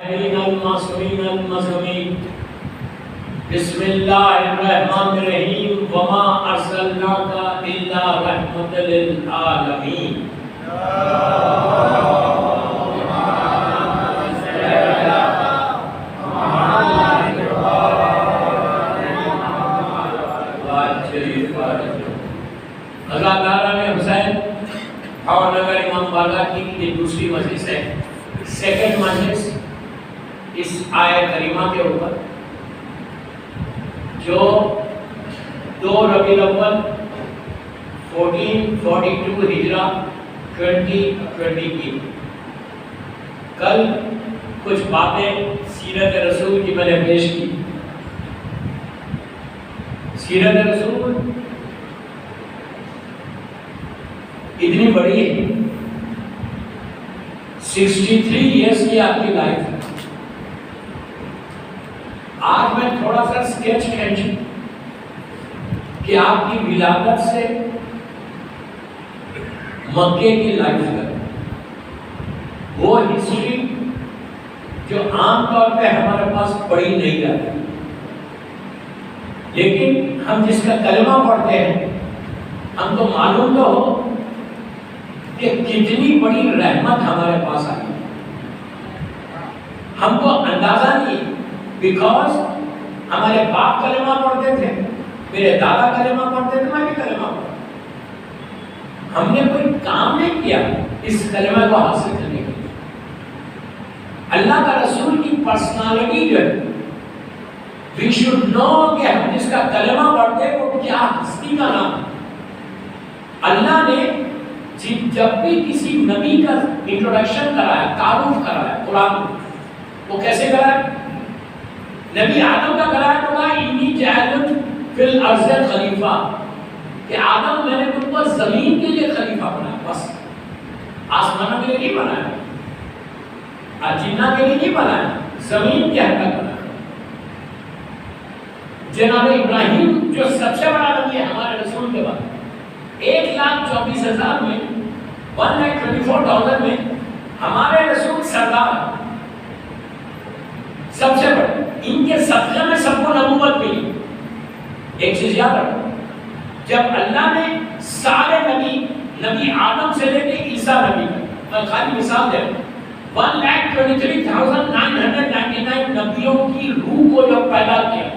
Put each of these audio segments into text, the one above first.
بسم اللہ الرحمن الرحیم وما ارسلناک الا رحمۃ للعالمین۔ اللہ تعالیٰ نے حسین اور نگر امام بالا کی یہ دوسری مجلس ہے، سیکنڈ مجلس اس آیت کریمہ کے اوپر، جو 2 ربیع الاول 1442 ہجرہ 2020 کی۔ کل کچھ باتیں سیرت رسول کی میں نے پیش کی۔ سیرت رسول اتنی بڑی ہے، 63 ایئرس کی آپ کی لائف ہے۔ آج میں تھوڑا سا سکیچ کھینچوں کہ آپ کی ولادت سے مکے کی لائف ہے، وہ ہسٹری جو عام طور پہ ہمارے پاس پڑھی نہیں جاتی، لیکن ہم جس کا کلمہ پڑھتے ہیں ہم کو معلوم تو ہو کہ کتنی بڑی رحمت ہمارے پاس آئی۔ ہم کو اندازہ نہیں، بیکاز ہمارے باپ کلمہ پڑھتے تھے، میرے دادا کلمہ پڑھتے تھے، میں بھی کلمہ پڑھتا۔ ہم نے کوئی کام نہیں کیا اس کلمہ کو حاصل کرنے کے لیے۔ اللہ کا رسول کی پرسنالٹی جو ہے، we should know کہ ہم جس کا کلمہ پڑھتے ہیں وہ کیا ہستی کا نام ہے۔ اللہ نے جب بھی کسی نبی کا انٹروڈکشن کرایا، تعارف کرایا قرآن میں، وہ کیسے کرایا؟ نبی آدم کا کرایا تو کہا انی جاعل فی الارض خلیفہ، کہ آدم میں نے تم کو زمین کے لیے خلیفہ بنایا، بس آسمانوں کے لیے نہیں بنایا، جنات کے لیے نہیں بنایا، زمین کے حق بنایا۔ جناب ابراہیم جو سب سے بڑا نبی ہے ہمارے رسول کے بعد، 1,24,000 میں 1,24,000 میں ہمارے رسول سردار سب سے بڑے، ان کے صدقے میں سب کو نبوت ملی۔ ایک چیز یاد رکھو، جب اللہ نے سارے نبی آدم سے لے کے عیسیٰ نبی تک، میں خالی مثال دے رہا ہوں، 1,23,999 نبیوں کی روح کو جب پیدا کیا،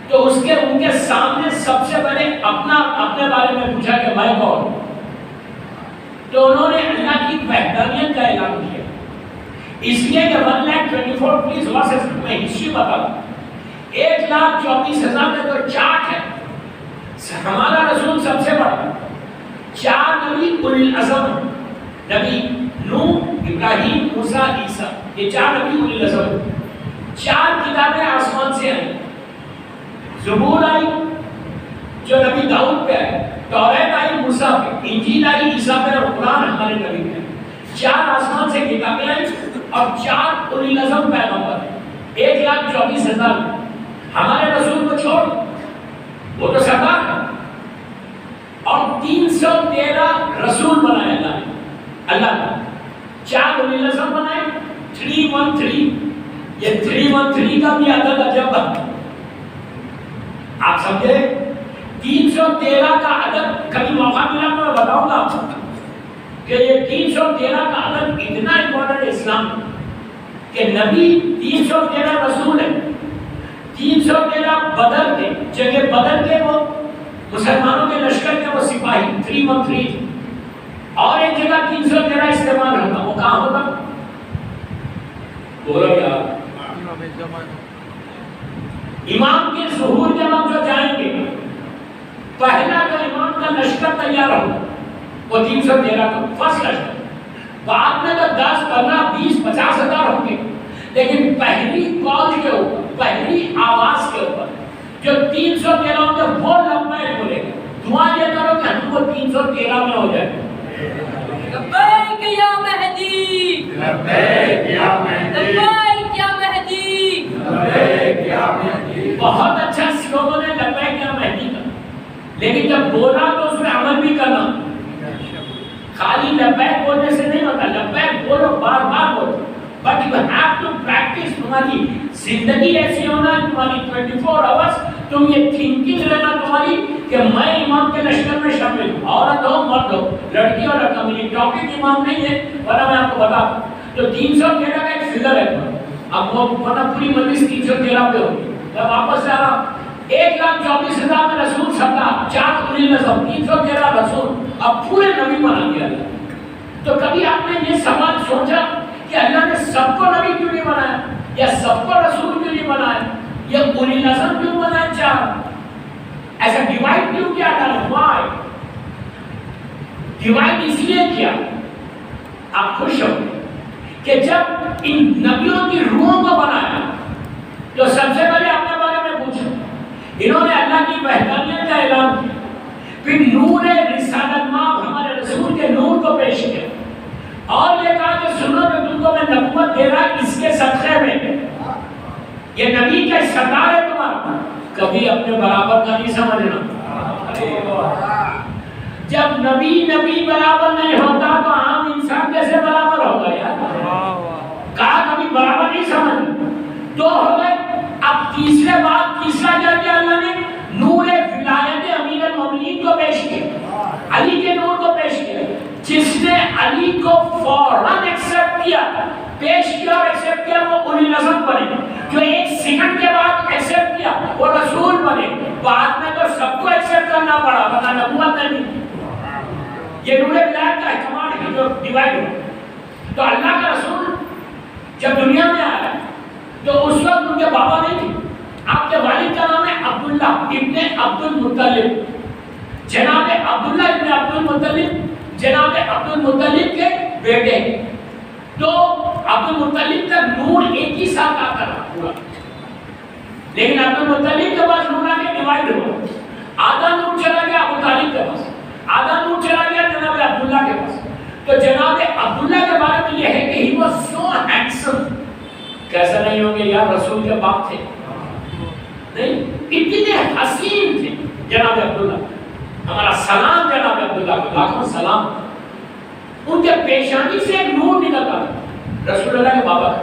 تو اس کے ان کے سامنے سب سے پہلے اپنے بارے میں پوچھا کہ میں کون، تو انہوں نے اللہ کی وحدانیت کا اعلان کیا۔ اس لیے کہ 1,24,000 پلیز ورسز میں ہسٹری بتا دوں، 1,24,000 میں تو چارٹ ہے، ہمارا رسول سب سے بڑا، 4 نبی اولی العزم، نبی نوح، ابراہیم، موسیٰ، عیسیٰ، یہ 4 نبی اولی العزم، 4 کتابیں آسمان سے آئی، زبور آئی جو نبی داؤد پہ آئی، توریت آئی موسیٰ پہ، انجیل آئی عیسیٰ پہ، اور قرآن ہمارے نبی پہ۔ 4 آسمان سے کتابیں آئی اور 4 اولی العزم پیغمبر ہیں، 1,24,000 ہمارے رسول کو چھوڑ، وہ تو سردار ہے، اور 313 رسول بنائے اللہ نے، 4 اولی العزم بنائے، 313، یہ 313 کا بھی عدد عجب ہے، آپ سمجھے؟ 313 کا عدد کبھی موقع ملا تو میں بتاؤں گا آپ کو کہ یہ 313 کا عدد اتنا امپورٹنٹ ہے اسلام کہ نبی 313 رسول ہے، 313 بدر کے، جگہ بدر کے وہ مسلمانوں کے لشکر کے وہ سپاہی 313، اور ایک جگہ 313 استعمال ہوتا، وہ کہاں ہوتا؟ بولو یار، امام کے ظہور کے وقت جو جائیں گے، پہلا جو امام کا لشکر تیار ہوگا وہ 313 کا فرسٹ لشکر، بعد میں تو 10، 15، 20، 50 ہزار ہوں گے، لیکن پہلی کال کے اوپر، پہلی آواز کے اوپر جو 313 ہوں گے وہ لبیک بولے گا۔ دعا یہ کرو کہ ہم کو 313 میں ہو جائے۔ لبیک یا مہدی، لبیک یا مہدی، لبیک یا مہدی، لبیک یا مہدی۔ بہت اچھا لوگوں نے لبیک یا مہدی کا، لیکن جب بولا تو اس میں عمل بھی کرنا، خالی لبیک بولنے سے نہیں ہوتا، لبیک بولو بولو بار بار بولو but you have to practise. تمہاری زندگی ایسی ہونا تمہاری 24 آورس تم یہ تھنکنگ رہنا تمہاری کہ میں امام کے لشکر میں شامل ہوں. عورت ہو مرد ہو لڑکی ہو لڑکا, میری ٹاپک امام نہیں ہے ورنہ میں آپ کو بتا دوں تو 313 کا ایک فگر ہے. اب وہ ورنہ پوری مجلس 313 پہ ہوگی. میں واپس جا رہا ہوں 1,24,000 میں رسول 4 الی العزم 313 رسول اب پورے نبی بنا دیا. تو کبھی آپ نے یہ سوال سوچا کہ اللہ نے سب کو نبی کیوں نہیں بنایا یا سب کو رسول کیوں نہیں بنایا یا الی العزم کیوں بنایا 4 ایسا ڈیوائڈ کیوں کیا تھا؟ وائی ڈیوائڈ اس لیے کیا آپ خوش ہو کہ جب ان نبیوں کی روحوں کو بنایا تو سب سے پہلے اپنے بارے میں پوچھا. انہوں نے اللہ کی وحدانیت کا اعلان کیا, پھر نور رسالت ماب ہمارے رسول کے نور کو پیش کیا اور یہ کہا کہ سنو کہ تم کو میں نبوت دے رہا اس کے صدقے میں یہ نبی کا سردار ہے تمہارا. کبھی اپنے برابر کا نہیں سمجھنا. جب نبی برابر نہیں ہوتا تو عام انسان کیسے برابر ہوگا یار؟ کہا کبھی برابر نہیں سمجھ. دو ہو گئے. اب تیسرا کیا کیا اللہ نے؟ نور ولایت امیر المومنین کو پیش کیا, علی کے نور کو پیش کیا. جس نے علی کو فوراً ایکسپٹ کیا, پیش کیا اور ایکسپٹ کیا وہ الی العزم بنے. جو 1 سیکنڈ کے بعد ایکسپٹ کیا وہ رسول بنے. بعد میں تو سب کو ایکسپٹ کرنا پڑا ورنہ نبوت نہیں. یہ نور ولایت کا اہتمام ہے جو ڈیوائڈ ہو. تو اللہ کا رسول جب دنیا میں آیا تو اس وقت ان کے بابا نہیں تھے. آپ کے والد کا نام ہے عبداللہ ابن عبد المطلب. جناب عبداللہ ابن عبد المطلب جناب عبد المطلب کے بیٹے. تو عبد المطلب کا نور ایک ہی ساتھ آتا رہا پورا, لیکن عبد المطلب کے پاس نور آگے ڈیوائڈ ہوا. آدھا نور چلا گیا ابو طالب کے پاس, آدھا نور چلا گیا جناب عبداللہ کے پاس. تو جناب عبداللہ کے بارے میں یہ ہے کہ ہی واز سو ہینڈسم. کیسا نہیں ہوں گے یار, رسول کے باپ تھے نہیں, اتنے حسین تھے جناب عبداللہ. ہمارا سلام جناب عبداللہ کو لاکھوں سلام. ان کے پیشانی سے ایک نور نکلتا رسول اللہ کے بابا کا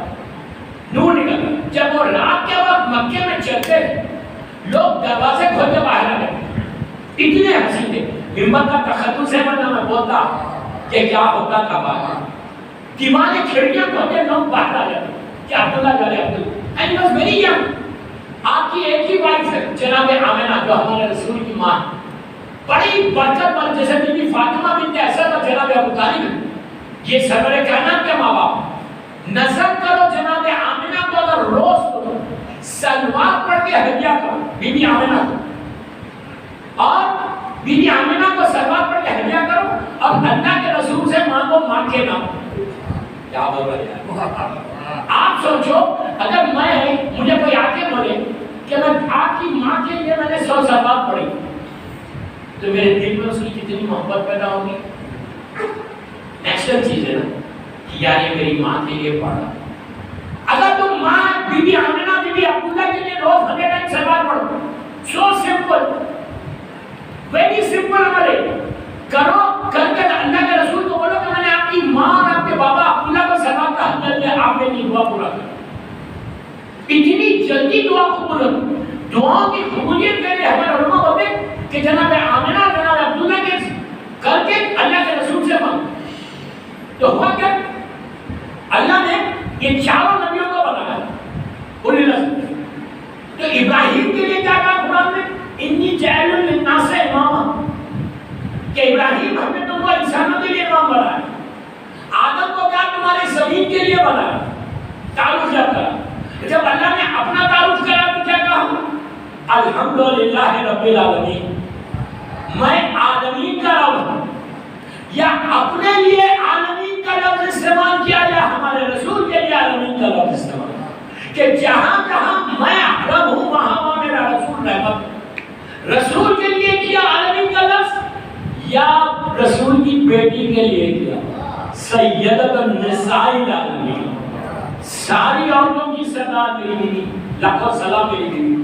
نور نکلتا. جب وہ رات کے وقت مکے میں چلتے لوگ دروازے کھول کے باہر آ گئے. اتنے حسین تھے. ممبر کا تخطص ہے ورنہ میں بولتا کہ کیا ہوتا تھا باہر. دیوانے کھڑکیاں کھول کے لوگ باہر آ جاتے کہ عبداللہ جا رہے Abdullah. And he was very young. آپ کی ایک ہی وائف ہے جناب آمنہ جو ہمارے رسول کی ماں, بڑی برکت پر جیسے بی بی فاطمہ بنت اسد اور جناب ابو طالب, یہ سرور کائنات کے ماں باپ. نظر کرو جناب آمنہ کو اگر روز سلوات پڑھ کے ہدیہ کرو بی بی آمنہ کو, اور بی بی آمنہ کو سلوات پڑھ کے ہدیہ کرو اور اللہ کے رسول سے مانگو ماں کے نام. کیا بول رہے ہیں آپ؟ سوچو اگر مجھے کوئی آ کے بولے کہ میں آپ کی ماں کے لیے میں نے 100 سلوات پڑھی تو میرے دل میں اس کی کتنی محبت پیدا ہوگی. نیچرل چیز ہے نا کہ یار یہ میری ماں کے لیے پڑھا. اگر تم ماں بی بی آمنہ بی بی عبداللہ کے لیے روز 100 ٹائم سلوات پڑھو, سو سمپل, ویری سمپل عمل ہے. کرو, کر کے اللہ کے رسول کو بولو کہ میں نے آپ کی ماں اور آپ کے بابا عبداللہ کو سلوات کا حق دیا, آپ نے دعا پورا کر. اتنی جلدی دعا قبول ہوتی. دعاؤں کی قبولیت کے لیے ہمارے علماء ہوتے کہ جناب آمنہ جناب عبداللہ کے کر کے اللہ کے رسول سے مانگ. تو ہوا کیا؟ اللہ نے یہ چاروں نبیوں کو بنایا الی العزم. تو ابراہیم کے لیے کیا کہا قرآن میں؟ انی جاعل للناس اماما, کہ ابراہیم ہم نے تم کو انسانوں کے لیے امام بنایا. آدم کو کیا تمہاری زمین کے لیے بنایا, تعارف جب کرا. جب اللہ نے اپنا تعارف کرا تو کیا کہا؟ الحمدللہ رب العالمین, میں عالمین کا رب ہوں. یا اپنے لیے عالمین کا لفظ استعمال کیا یا ہمارے رسول کے لیے عالمین کا لفظ استعمال کہ جہاں جہاں میں رب ہوں وہاں میرا رسول رحمت. رسول کے لیے کیا عالمین کا لفظ یا رسول کی بیٹی کے لیے کیا سیدۃ النساء العالمین, ساری عورتوں کی سردار میری بیوی, لاکھوں سلام میری بیوی.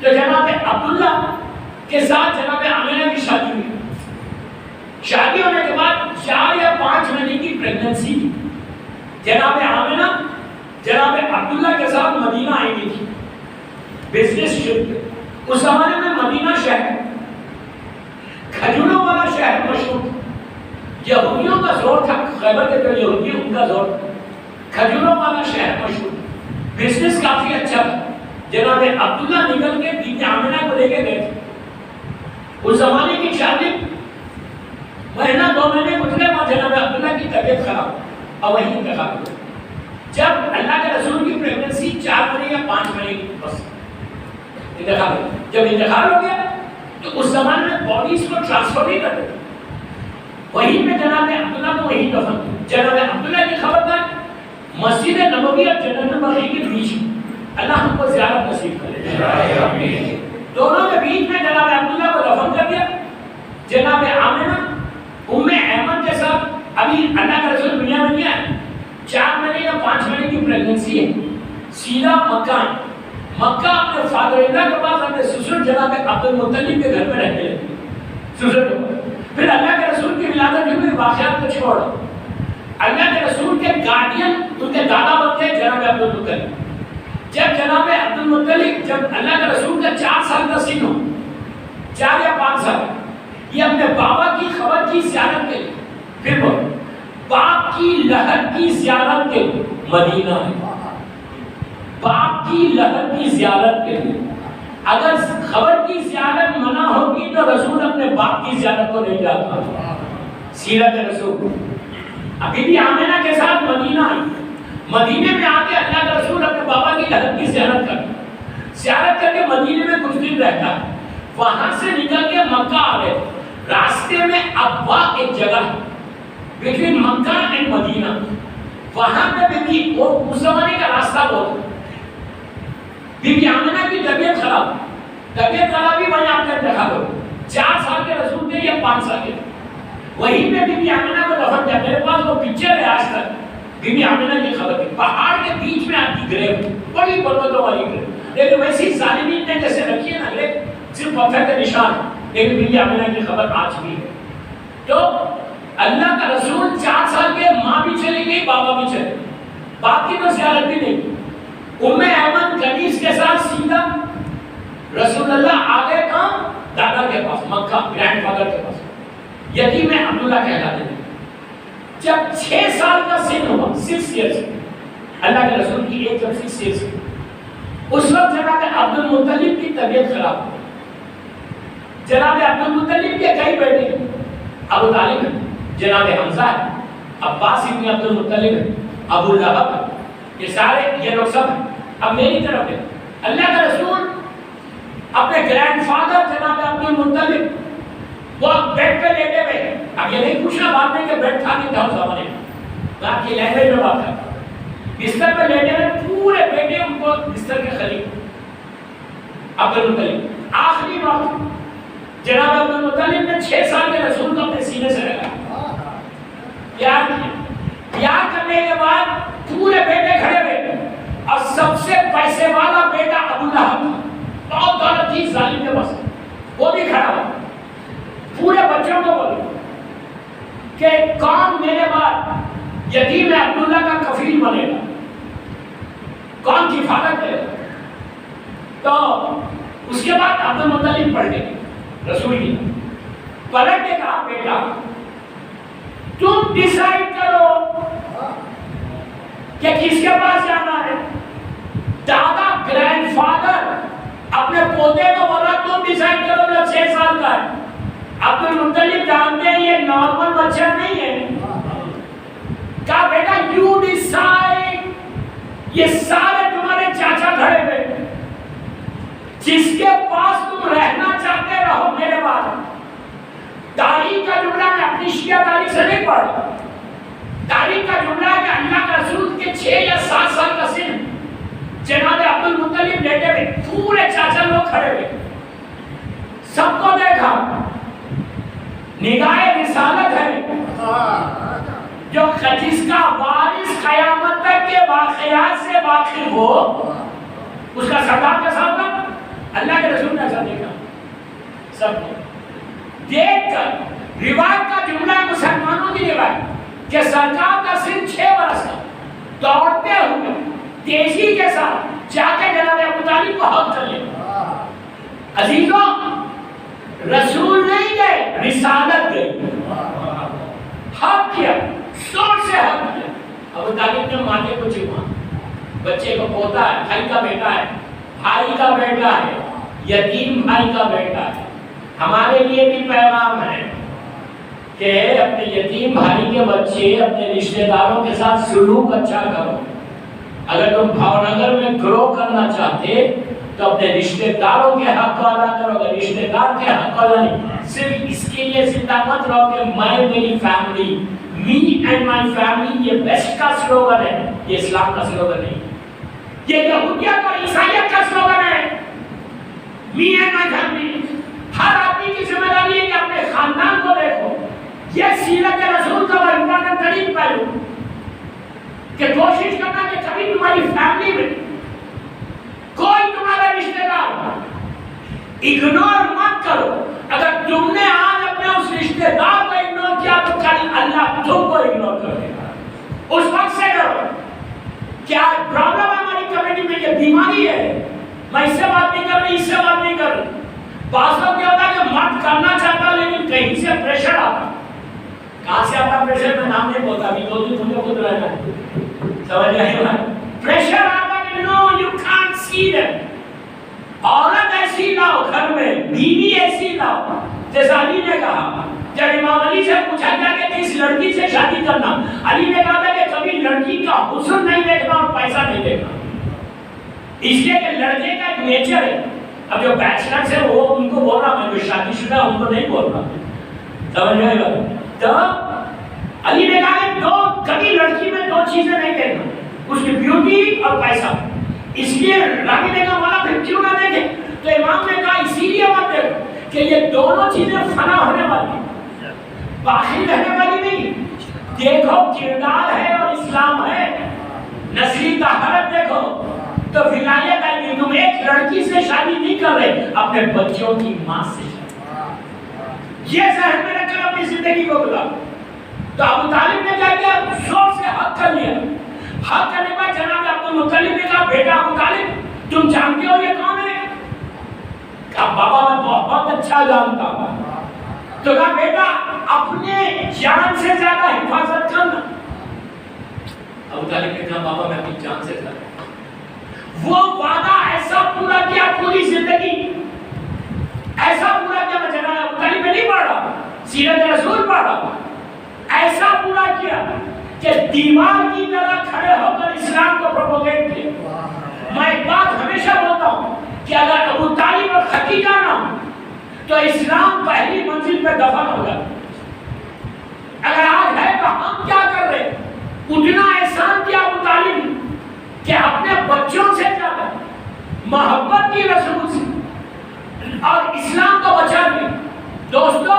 تو جناب عبداللہ کے ساتھ جناب آمنہ کی شادی ہوئی. شادی ہونے کے بعد 4 یا 5 مہینے کی پریگننسی تھی. جناب آمنہ جناب عبداللہ کے ساتھ مدینہ آئی گئی تھی بزنس ٹرپ پہ. اس زمانے میں مدینہ شہر کھجوروں والا شہر مشہور تھا. یہودیوں کا زور تھا, خیبر کے جو یہودی ان کا زور تھا. کھجوروں والا شہر مشہور تھا, بزنس کافی اچھا تھا. جناب عبداللہ نکل کے بی بی آمنہ کو لے کے گئے تھے. اس زمانے کی شادی مہینہ 2 مہینے گزرے اور جناب عبداللہ کی طبیعت خراب اور وہی انتقال ہو. جب اللہ کے رسول کی پریگننسی 4 مہینے یا 5 مہینے کی بس انتقال ہو. جب انتقال ہو گیا تو اس زمانے میں باڈیز کو ٹرانسفر نہیں کرتے تھے. وہیں پہ جناب عبداللہ کو وہی دفن. جناب عبداللہ کی خبر تھا مسجد نبوی اور جنت البقیع کے بیچ میں. اللہ ہم کو زیارت نصیب کرے. دونوں کے بیچ میں جناب عبداللہ کو دفن کر دیا. جناب آمنہ ام ایمن کے ساتھ ابھی اللہ کا رسول دنیا میں نہیں آیا, 4 مہینے یا 5 مہینے کی پریگننسی ہے. سیدھا مکہ اپنے فادر اللہ کے پاس اپنے سسر جناب عبد المطلب کے گھر میں رہنے لگے. سسر کے پاس پھر اللہ کے رسول کی ولادت ہوئی. واقعات کو چھوڑ اللہ کے رسول کے گارڈین ان کے دادا بنتے جناب عبد المطلب. جب جناب عبد المطلب جب اللہ کے رسول کا 4 سال کا سن ہو, 4 یا 5 سال, یہ اپنے بابا کی خبر کی زیارت کے لیے, پھر وہ باپ کی لہر کی زیارت کے لیے مدینہ ہے. باپ کی لہر کی زیارت کے لیے اگر خبر کی زیارت منع ہوگی تو رسول اپنے باپ کی زیارت کو نہیں جاتا. سیرت رسول ابھی بھی آمنہ کے ساتھ مدینہ آئی. مدینے میں آ کے اللہ کا رسول اپنے بابا کی لہر کی زیارت کر کے مدینے میں کچھ دن رہتا ہے. وہاں سے نکل کے مکہ آ گئے. راستے میں ابوا ایک جگہ ہے بٹوین مکہ اینڈ مدینہ. وہاں پہ بھی وہ اس زمانے کا راستہ بہت. بی بی آمنہ کی طبیعت خراب ہی وہیں آپ کا انتقال ہو. 4 سال کے رسول تھے یا 5 سال کے. وہیں پہ بی بی آمنہ کو دفن کیا. میرے پاس وہ پکچر ہے آج تک. بی بی آمنہ کی خبر تھی پہاڑ کے بیچ میں آپ کی گریو, بڑی برکتوں والی گریو, لیکن ویسی ظالمین نے جیسے رکھی ہے نا گریو, صرف پتھر کے نشان, لیکن بی بی آمنہ کی خبر آج بھی ہے. تو اللہ کا رسول 4 سال کے, ماں بھی چلی گئی بابا بھی چلے, باپ کی تو زیارت بھی نہیں. ام ایمن قمیص کے ساتھ سیدھا رسول اللہ آگے کہاں, دادا کے پاس مکہ, گرینڈ فادر کے پاس. یتیم عبداللہ کہلاتے ہیں. جب 6 سال کا سن ہوا, 6 ایئرس, اللہ کے رسول کی ایج جب 6 ایئرس کی, اس وقت جناب عبد المطلب کی طبیعت خراب ہوئی. جناب عبد المطلب کے کئی بیٹے ہیں, ابو طالب ہے, جناب حمزہ ہے, عباس ابن عبد المطلب ہے, ابو لہب ہے, یہ سارے یہ لوگ سب ہیں. اب میری طرف ہے اللہ کا رسول اپنے گرینڈ فادر جناب عبد المطلب وہ بیڈ پہ لیٹے ہوئے. اب یہ نہیں پوچھنا بعد میں کہ بیڈ تھا نہیں تھا اس زمانے میں, میں آپ کی لینگویج میں بات کرتا ہوں. بستر پہ لیٹے ہوئے, پورے بیٹے ان کو بستر کے قریب. عبد المطلب آخری وقت جناب عبد المطلب نے 6 سال کے رسول کو اپنے سینے سے لگا, پیار کیا. پیار کرنے کے بعد پورے بیٹے کھڑے ہوئے اور سب سے پیسے والا بیٹا ابو لہب, بہت دولت تھی ظالم کے پاس, وہ بھی کھڑا ہوا. پورے بچوں کو بولے کہ کون میرے بعد یتیم عبداللہ کا کفیل بنے گا, کون کفالت کرے گا. تو اس کے بعد عبد المطلب پڑھ گئے رسول کی, پلٹ کے کہا بیٹا تم ڈیسائیڈ کرو کہ کس کے پاس جانا ہے. دادا گرینڈ فادر اپنے پوتے کو بولا تم ڈیسائیڈ کرو جو 6 سال کا ہے. عبد المطلب جانتے ہیں یہ نارمل بچہ نہیں ہے. کہا بیٹا یو ڈیسائیڈ. یہ سارے تمہارے چاچا کھڑے ہوئے, جس کے پاس تم رہنا چاہتے رہو میرے بعد. تاریخ کا جملہ میں اپنی شیعہ تاریخ سے نہیں پڑھ رہا. تاریخ کا جملہ ہے کہ اللہ کا رسول کے 6 یا 7 سال کا سن جناب عبد المطلب لیٹے ہوئے, پورے چاچا لوگ کھڑے ہوئے, سب کو دیکھا. نگاہ رسالت ہے جو جس کا وارث قیامت تک کے واقعات سے واقف ہو, اس کا سردار کے ساتھ اللہ کے رسول نے ایسا دیکھا. سب کو دیکھ کر روایت کا جملہ مسلمانوں کی روایت کہ سرکار کا سن 6 برس کا, دوڑتے ہوئے تیزی کے ساتھ جا کے جناب ابو طالب کو حق کر لیا. عزیزوں رسول نہیں گئے رسالت گئی. حق کیا زور سے حق کیا. ابو طالب نے ماتھے کو چوما. بچے کو پوتا ہے, بھائی کا بیٹا ہے, بھائی کا بیٹا ہے, یتیم بھائی کا بیٹا ہے. ہمارے لیے بھی پیغام ہے کہ اپنے یتیم بھائی کے بچے اپنے رشتہ داروں کے ساتھ سلوک اچھا کرو. اگر تم بھاؤ نگر میں گرو کرنا چاہتے تو اپنے رشتہ داروں کے حق کو ادا کرو. اگر رشتہ دار کے حق کو ادا نہیں, صرف اس کے لیے زندہ مت رہو کہ میں میری family, me and my family, یہ بیسٹ کا سلوگن ہے. یہ اسلام کا سلوگن نہیں, یہ یہودیت اور عیسائیت کا سلوگن ہے. Me and my family. ہر آدمی کی ذمہ داری ہے کہ اپنے خاندان کو دیکھو. یہ سیرت رسول کا امپورٹنٹ ترین پہلو کہ کوشش کرنا کہ کبھی تمہاری فیملی میں کوئی تمہارا رشتہ دار اگنور مت کرو. اگر تم نے آج اپنے اس رشتہ دار کو اگنور کیا تو کل اللہ تم کو اگنور کر دے گا. اس وقت سے ڈرو. کیا پرابلم ہے ہماری کمیونٹی میں؟ یہ بیماری ہے. میں اس سے بات نہیں کر رہی, اس سے بات نہیں کر رہی. بعض لوگ کیا ہوتا ہے کہ مرد کرنا چاہتا لیکن کہیں سے پریشر آتا. کہاں سے آتا پریشر؟ میں نام نہیں بولتا, ابھی 2 دن تم کو خود رہنا ہے. سمجھ آئے گا؟ پریشر آتا کہ نو یو کانٹ سی دیم. عورت ایسی لاؤ گھر میں, بیوی ایسی لاؤ. جیسا علی نے کہا جب امام علی سے پوچھا گیا کہ کس لڑکی سے شادی کرنا, علی نے کہا تھا کہ کبھی لڑکی کا حسن نہیں دیکھنا اور پیسہ نہیں دیکھنا. اس لیے کہ لڑکے کا ایک نیچر ہے. اب جو بیچلرز ہیں وہ ان کو بول رہا, میں جو شادی شدہ ان کو نہیں بول رہا. سمجھ آئے گا؟ تو علی نے کہا کہ کبھی لڑکی میں 2 چیزیں نہیں دیکھنا, اس کی بیوٹی اور پیسہ. اس لیے راوی نے کہا مولا پھر کیوں نہ دیکھیں؟ تو امام نے کہا اسی لیے مت دیکھو کہ یہ دونوں چیزیں فنا ہونے والی ہیں, باقی رہنے والی نہیں. دیکھو کردار ہے اور اسلام ہے. نسلی طہارت دیکھو تو ولایت ہے کہ تم ایک لڑکی سے شادی نہیں کر رہے, اپنے بچوں کی ماں سے شادی. یہ ذہن میں رکھ کر اپنی زندگی کو گزارو. تو ابو طالب نے کیا کیا؟ زور سے حق کر لیا. حق کرنے کا جناب عبدالمطلب نے کہا بیٹا ابو طالب تم جانتے ہو یہ کون ہے؟ کہا بابا میں بہت اچھا جانتا ہوں. تو کہا بیٹا اپنے جان سے زیادہ حفاظت کرنا. ابو طالب نے کہا بابا میں اپنی جان سے زیادہ. وہ وعدہ ایسا پورا کیا پوری زندگی, ایسا پورا کیا. میں جناب ابو طالب میں نہیں پڑھ رہا, سیرت رسول پڑھ رہا. ایسا پورا کیا کہ دیوار کی طرح کھڑے ہو کر اسلام کو پروپوگیٹ کیا. میں ایک بات ہمیشہ بولتا ہوں کہ اگر ابو طالب اور خدیجہ نہ ہو تو اسلام پہلی منزل پہ دفن ہوگا. اگر آج ہے تو ہم کیا کر رہے؟ اتنا احسان کیا ابو طالب کہ اپنے بچوں سے زیادہ محبت کی رسول سے اور اسلام کو بچا لیا. دوستو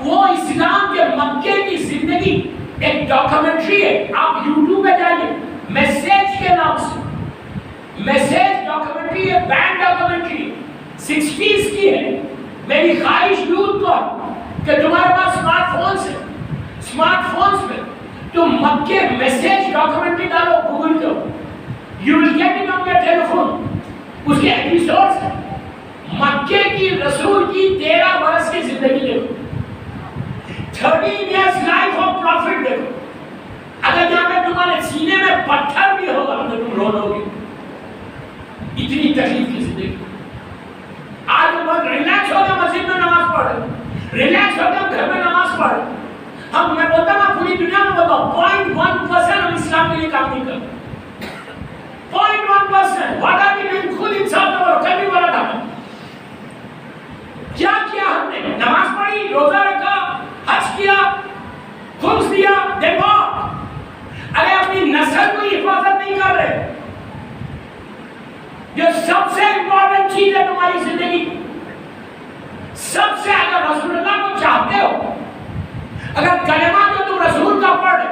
وہ اسلام کے مکے کی زندگی ایک ڈاکومنٹری ہے. آپ یوٹیوب پہ جائیے, میسیج کے نام سے میسیج ڈاکومنٹری ہے, بینڈ ڈاکومنٹری 60s کی ہے. میری خواہش یوتھ کو کہ تمہارے پاس اسمارٹ فونز ہے, اسمارٹ فونز میں تم مکے میسیج ڈاکومنٹری ڈالو, گوگل کرو, you will get it on your telephone. اس کے ایپیسوڈز ہیں. مکے کی رسول کی 13 برس کی زندگی دیکھو, 13 years life of prophet دیکھو. اگر یہاں پہ تمہارے سینے میں پتھر بھی ہوگا تو تم رو لو گے. اتنی تکلیف کی زندگی. آج بہت ریلیکس ہو گیا مسجد میں نماز پڑھ رہے, ریلیکس ہو گیا گھر میں نماز پڑھ رہے. میں بولتا ہوں پوری دنیا میں بتاؤ 0.1% ہم اسلام کے لیے کام نہیں کرتے. 0.1%. What are we doing? خود انسان تو کل بھی بولا تھا کیا کیا ہم نے؟ نماز پڑھی, روزہ رکھا, حج کیا, خمس دیا, دیکھو ارے اپنی نسل کو حفاظت نہیں کر رہے. جو سب سے امپورٹنٹ چیز ہے تمہاری زندگی, سب سے اگر رسول اللہ کو چاہتے ہو, اگر کلمہ جو تم رسول کا پڑھ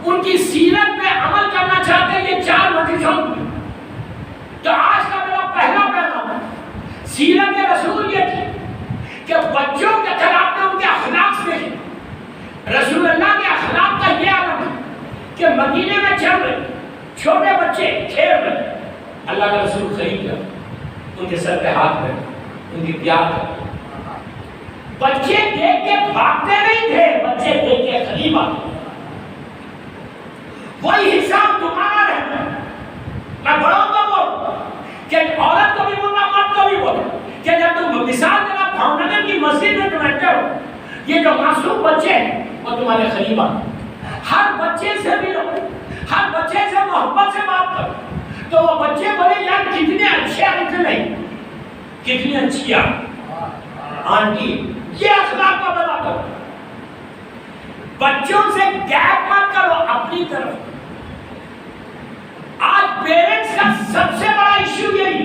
ان کی سیرت میں عمل کرنا چاہتے ہیں, یہ 4 مجلسوں میں, تو آج کا میرا پہلا پیغام سیرت رسول یہ تھی کہ بچوں کے خلاف میں ان کے اخلاق سے دیکھیں. رسول اللہ کے اخلاق کا یہ عالم ہے کہ مدینے میں چل رہے چھوٹے بچے کھیل رہے، اللہ کا رسول خرید کر ان کے سر پہ ہاتھ رکھ، ان کی پیار کر. بچے دیکھ کے بھاگتے نہیں تھے، بچے دیکھ کے قریب آتے. وہی حساب تمہارا رہتا ہے. میں بڑوں کو بول کہ عورت کو بھی بولنا، مرد کو بھی بولنا کہ جب تم مثال دینا بھاؤنگر کی مسجد میں تم انٹر ہو، یہ جو معصوم بچے ہیں وہ تمہارے قریب آتے. ہر بچے سے ملو، ہر بچے سے محبت سے بات کرو تو وہ بچے بولے یار کتنے اچھے انکل ہیں، کتنی اچھی آنٹی. یہ اخلاق کا بنا کرو. بچوں سے گیپ مت کرو اپنی طرف. آج پیرنٹس کا سب سے بڑا ایشو یہی،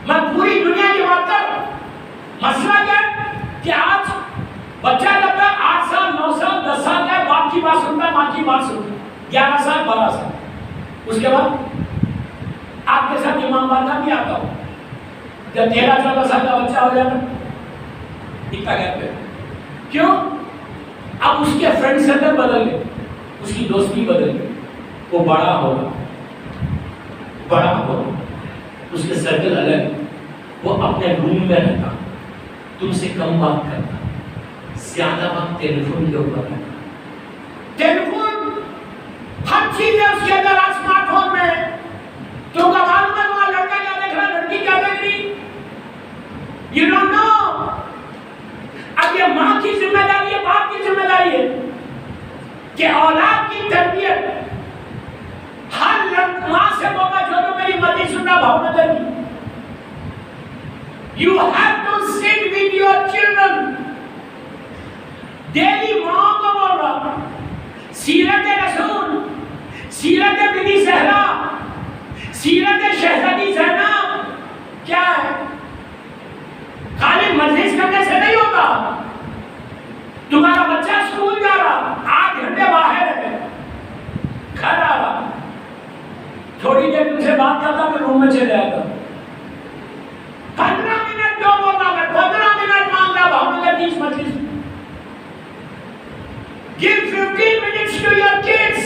میں پوری دنیا کی بات کر رہا ہوں. مسئلہ کیا ہے کہ آج بچہ جب تک 8 سال 9 سال 10 سال کا ہے باپ کی بات سنتا ہے، ماں کی بات سنتا ہے. 11 سال 12 سال اس کے بعد آپ کے ساتھ امام باندھا بھی آتا ہو. جب 13-14 سال کا بچہ ہو جاتا اتنا گیپ ہے. کیوں؟ اب اس کے فرینڈ سرکل بدل گئے، اس کی دوستی بدل گئی. وہ بڑا ہوگا، اس کے سرکل الگ. وہ اپنے روم میں رہتا، تم سے کم بات کرتا، زیادہ وقت ٹیلیفون کے اوپر رہتا. ٹیلیفون ہر چیز ہے اس کے اندر. اسمارٹ فون میں تم کا معلوم ہے تمہارا لڑکا کیا دیکھ رہا ہے، لڑکی کیا دیکھ رہی، یو ڈونٹ نو. اب یہ ماں کی ذمہ داری ہے، باپ کی ذمہ داری ہے کہ اولاد کی تربیت. ہر ماں سے بولنا جو تو میری مت نہیں سننا بھاؤنگر کی. You have to sit with your children. Daily ماں کو بول رہا. سیرت رسول، سیرت بنی زہرا، سیرت شہزادی زینب کیا ہے؟ خالی مجلس کرنے سے نہیں ہوتا. تمہارا بچہ اسکول جا رہا، 8 گھنٹے باہر ہے، گھر آ رہا، تھوڑی دیر تم سے بات کرتا پھر روم میں چلے جاتا. 15 منٹ کیوں بول رہا میں، 15 منٹ مانگ رہا بھاؤنگر کی اس مجلس. Give 15 minutes to your kids.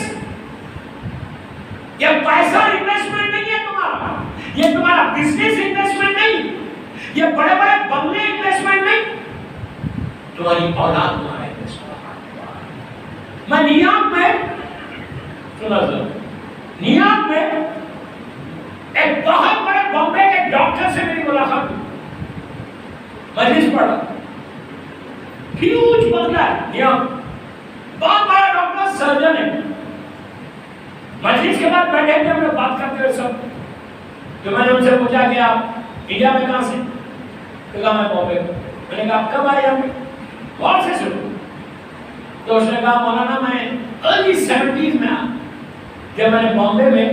یہ پیسہ انویسٹمنٹ نہیں ہے تمہارا، یہ تمہارا بزنس انویسٹمنٹ نہیں، یہ بڑے بڑے بنگلے انویسٹمنٹ نہیں، تمہاری اولاد تمہارا انویسٹمنٹ. میں نیویارک میں نیویارک میں ایک بہت بڑے بامبے کے ڈاکٹر سے میری ملاقات ہوئی. مجلس پڑھا، ہیوج بنگلہ ہے نیویارک، بہت بڑا ڈاکٹر سرجن ہے. مجلس کے بعد بیٹھے تھے ہم لوگ بات کرتے ہوئے سب. تو میں نے ان سے پوچھا کہ آپ انڈیا میں کہاں سے؟ تو کہا میں بامبے. میں نے کہا آپ کب آئے یہاں پہ؟ بہت سے شروع. تو اس نے کہا مولانا میں ارلی 70s میں آیا. جب میں نے بامبے میں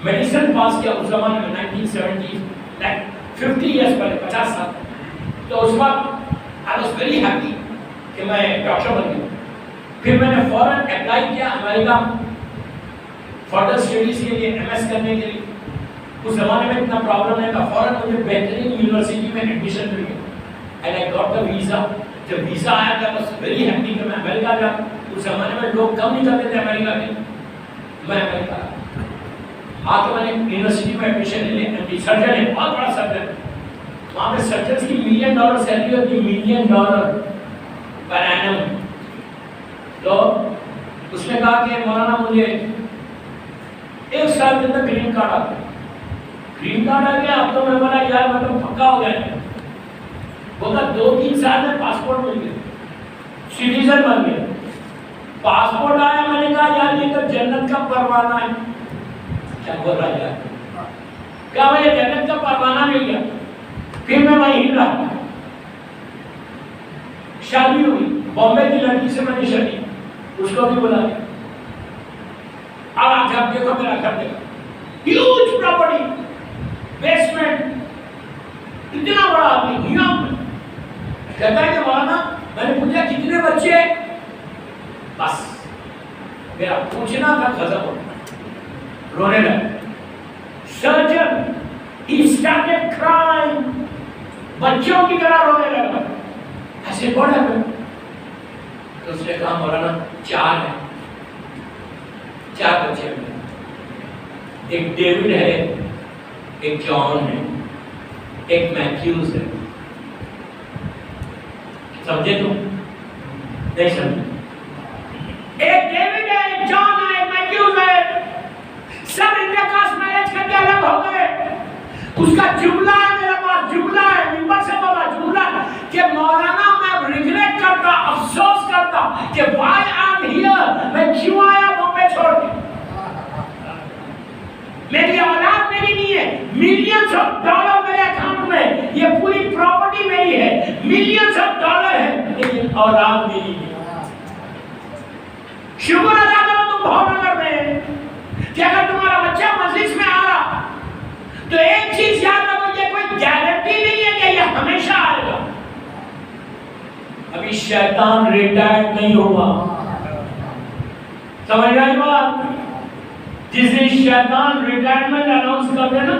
میڈیسن پاس کیا اس زمانے میں 1970s، لائک 50 ایئرس پہلے، 50 سال. تو اس وقت I was very happy کہ میں ڈاکٹر بن گیا. پھر میں نے فوراً اپلائی کیا امریکہ فردر اسٹڈیز کے لیے، MS کرنے کے لیے. اس زمانے میں اتنا پرابلم نہیں تھا، فوراً مجھے بہترین یونیورسٹی میں ایڈمیشن مل گیا. And I got the visa. جب ویزا آیا تھا بس ویری ہیپی کہ میں امریکہ گیا. اس زمانے میں لوگ کم نہیں کرتے تھے امریکہ کے. میں امریکہ آ کے میں نے یونیورسٹی میں ایڈمیشن لے لی. سرجن ہے، بہت بڑا سرجن. وہاں پہ سرجنس کی $1 ملین سیلری ہوتی ہے، $1 ملین پر اینم. تو اس نے کہا کہ مولانا مجھے 1 سال کے اندر گرین کارڈ آ گیا. گرین کارڈ آ گیا. اب تو میں بولا یار میں تو پکا ہو گیا. بولا 2-3 سال میں پاسپورٹ مل گیا، سٹیزن بن گیا. پاسپورٹ آیا، میں نے کہا یار یہ تو جنت کا پروانہ ہے. کیا بول رہا ہے یار؟ کہا مجھے جنت کا پروانہ مل گیا. پھر میں وہیں رہا. شادی ہوئی بامبے کی لڑکی سے، میں نے شادی اس کو بھی بلا لیا. اب جب دیکھو میرا گھر دیکھو، ہیوج پراپرٹی، بیسمنٹ، اتنا بڑا آدمی نیویارک میں. کہتا ہے کہ مولانا میں نے پوچھا کتنے بچے؟ بس میرا پوچھنا تھا ختم ہو. رونے لگا. Surgeon he started crying. بچوں کی طرح رونے لگا. ایسے بڑا ہے. تو اس نے کہا مولانا 4 ہیں، 4 بچے ہیں. ایک ڈیوڈ ہے، ایک جان ہے، ایک میتھیوز ہے. سمجھے تم؟ نہیں سمجھے؟ ایک ڈیوڈ ہے، ایک جان ہے، ایک میتھیوز ہے. سب انتقاص میرج کر کے الگ ہو گئے. اس کا جملہ ہے، میرے پاس جملہ ہے، ممبر سے بولا جملہ کہ مولانا میں ریگریٹ کرتا، افسوس کرتا کہ وائی آئی ایم ہیئر، میں کیوں آیا بامبے چھوڑ کے. میری اولاد میری نہیں ہے، ملینز آف ڈالر میرے اکاؤنٹ میں، یہ پوری پراپرٹی میری ہے، ملینز آف ڈالر ہے، لیکن اولاد میری نہیں. شکر ادا کرو تم بھاؤ نگر میں کہ اگر تمہارا بچہ مجلس میں آ رہا تو ایک چیز یاد رکھو، یہ کوئی گارنٹی نہیں ہے کہ یہ ہمیشہ آئے گا. ابھی شیطان ریٹائرڈ نہیں ہوا. سمجھ رہے ہو آپ؟ جس دن شیطان ریٹائرمنٹ اناؤنس کر دے نا،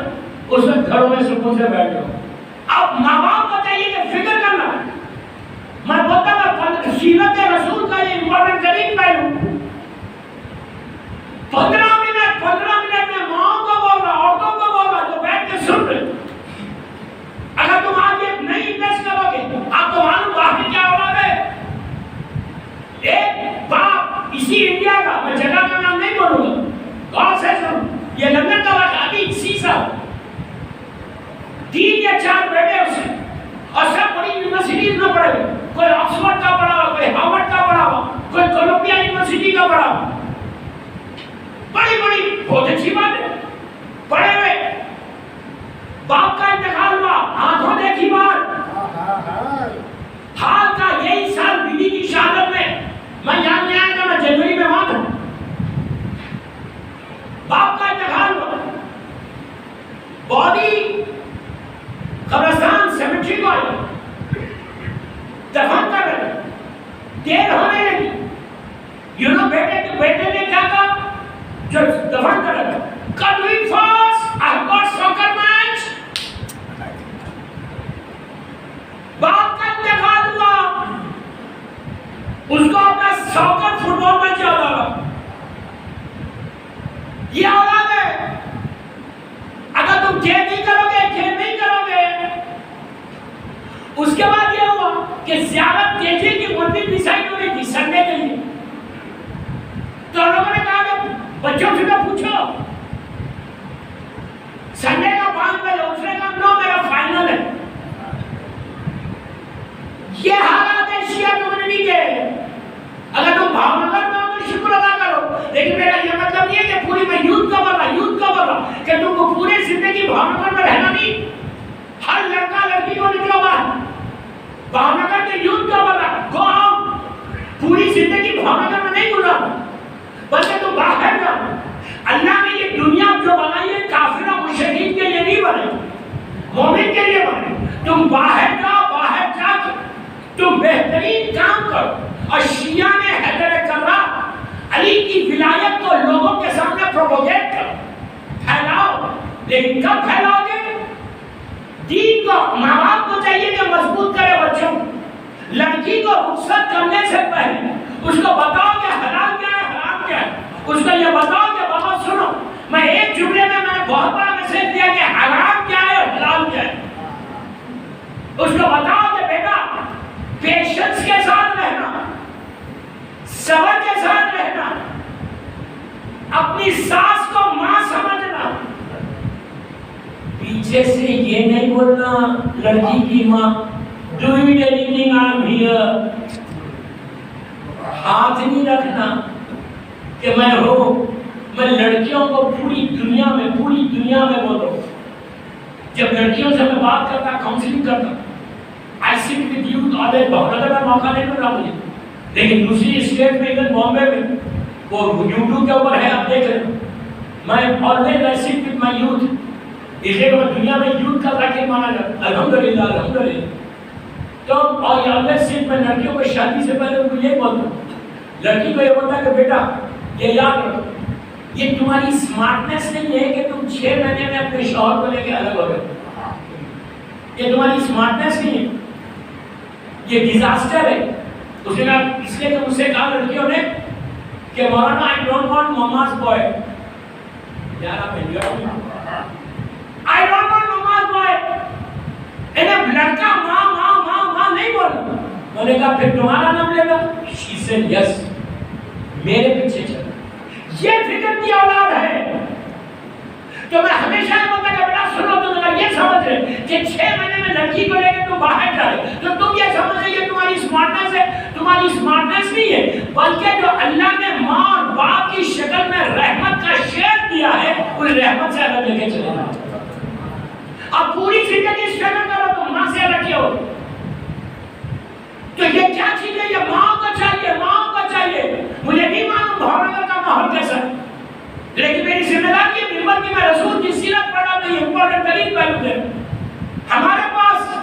اس وقت گھروں میں سکون سے بیٹھ جاؤ. اب ماں باپ کو چاہیے کہ فکر کرنا. میں بولتا ہوں سیرت رسول کا یہ امپورٹنٹ ترین پہلو، 15 منٹ میں ماں کو بول رہا، عورتوں کو بول رہا جو بیٹھ کے سن رہے. اگر تم آج ایک نئی انویسٹ کرو گے، آپ کو معلوم باقی کیا اولاد ہے. ایک باپ اسی انڈیا کا، میں جگہ کا نام نہیں بولوں گا، غور سے سنو، یہ لندن کا واقعہ ابھی اسی سال 3 یا 4 بیٹے اسے، اور سب بڑی یونیورسٹیز میں پڑھے ہوئے. کوئی آکسفورڈ کا پڑھا ہوا، کوئی ہارورڈ کا پڑھا ہوا، کوئی کولمبیا یونیورسٹی کا پڑھا ہوا. بڑی بہت اچھی بات ہے، پڑھے ہوئے. باپ کا انتقال ہوا، آنکھوں دیکھی بات. حال کا یہی سال بیوی کی شہادت میں، میں یہاں نہیں آیا تھا، میں جنوری میں وہاں تھا. باپ کا انتقال ہوا، باڈی قبرستان سیمیٹری کو آئی، دفن کر رہے، دیر ہونے لگی. بیٹے نے کیا کہا جو دفن کر رہا تھا؟ Come in fast, I've got soccer match. باپ کا انتقال ہوا، اس کو اپنا ساکر فٹ بال میں چل رہا. یہ اولاد ہے. اگر تم کھیل نہیں کرو گے، اس کے بعد یہ ہوا کہ زیارت دیکھے کی مندر ڈیسائیڈ ہو گئی تھی سنڈے کے لیے. تو لوگوں نے کہا کہ بچوں سے تو پوچھو سنڈے کا 5 بجے، اس نے کہا نو میرا فائنل ہے. یہ حالات ہے شیعہ کمیونٹی کے. اگر تم بھاؤ نگر میں ہو تو شکر ادا کرو، لیکن میرا یہ مطلب نہیں ہے کہ پوری میں یوتھ کا بڑھا کہ تم کو پورے زندگی بھاؤ نگر میں رہنا نہیں. ہر لڑکا لڑکی کو نکلو باہر، بھاؤ نگر کے یوتھ کا بڑھا گو آؤٹ. پوری زندگی بھاؤ نگر میں نہیں گزارنا، بلکہ تم باہر جاؤ. اللہ نے یہ دنیا جو بنائی ہے کافر و مشرکین کے لیے نہیں بنائی، مومن کے لیے بنائی. تم باہر جاؤ، باہر جا کے تم بہترین کام کرو. اور شیعہ نے حیدر کرار علی کی ولایت کو لوگوں کے سامنے پروپوگیٹ کرو، پھیلاؤ. لیکن کب پھیلاؤ گے؟ دین کو ماں باپ کو چاہیے کہ مضبوط کرے بچوں. لڑکی کو رخصت کرنے سے پہلے اس کو بتاؤ کہ حلال کیا ہے، حرام کیا ہے. اس کو یہ بتاؤ کہ بابا سنو، میں ایک جملے میں نے بہت بڑا میسج دیا کہ حرام کیا ہے، حلال کیا ہے. اس کو بتاؤ کہ بیٹا پیشنس کے ساتھ رہنا، صبر کے ساتھ رہنا، اپنی ساس کو ماں سمجھنا. پیچھے سے یہ نہیں بولنا لڑکی کی ماں do it anything I'm here. ہاتھ نہیں رکھنا کہ میں ہوں. میں لڑکیوں کو پوری دنیا میں بولو. جب لڑکیوں سے میں بات کرتا، کاؤنسلنگ کرتا، I sit with youth always. بہت زیادہ موقع نہیں مل رہا مجھے، لیکن دوسری اسٹیٹ میں ادھر بامبے میں وہ یوٹیوب کے اوپر ہے، آپ دیکھ رہے. میں always I sit with my youth. اس لیے کہ دنیا میں یوتھ کا ذاکر مانا جاتا. الحمدللہ. تو اور always sit میں لڑکیوں کو شادی سے پہلے ان کو یہ بولتا ہوں، لڑکی کو یہ بولتا ہے کہ بیٹا یہ یاد رکھو، یہ تمہاری اسمارٹنیس نہیں ہے کہ تم 6 مہینے میں اپنے شوہر کو لے کے الگ ہو گئے. یہ تمہاری اسمارٹنیس نہیں ہے، یہ ڈیزاسٹر ہے. اس نے کہا اس لیے کہ مجھ سے کہا لڑکیوں نے کہ مولانا I don't want mama's boy. 11 مہینے I don't want Mama's boy. انہیں لڑکا ماں ماں ماں ماں نہیں بولنا. میں نے کہا پھر تمہارا نام لے گا؟ She said yes. میرے پیچھے چلا. یہ فکر کی اولاد ہے. تو میں ہمیشہ یہ بولتا کہ بیٹا سنو تو ذرا یہ سمجھ رہے کہ 6 مہینے میں لڑکی کو لے کے تم باہر جائے تو تم یہ سمجھ رہے یہ تمہاری اسمارٹنس ہے. تمہاری اسمارٹنس نہیں ہے بلکہ جو اللہ نے ماں اور باپ کی شکل میں رحمت کا شیئر دیا ہے اس رحمت سے الگ لے کے چلے جاؤ. اب پوری زندگی اسٹرگل کرو تو ماں سے الگ کیا ہو. تو یہ کیا چیز ہے؟ یہ ماں کو چاہیے، ماں کو چاہیے. مجھے نہیں معلوم بھاؤنگر کا ماحول کیسا ہے لیکن میری ذمہ داری ہے ممبر کی میں رسول کی سیرت پڑھا تو یہ امپورٹنٹ ترین پہلو ہے. ہمارے پاس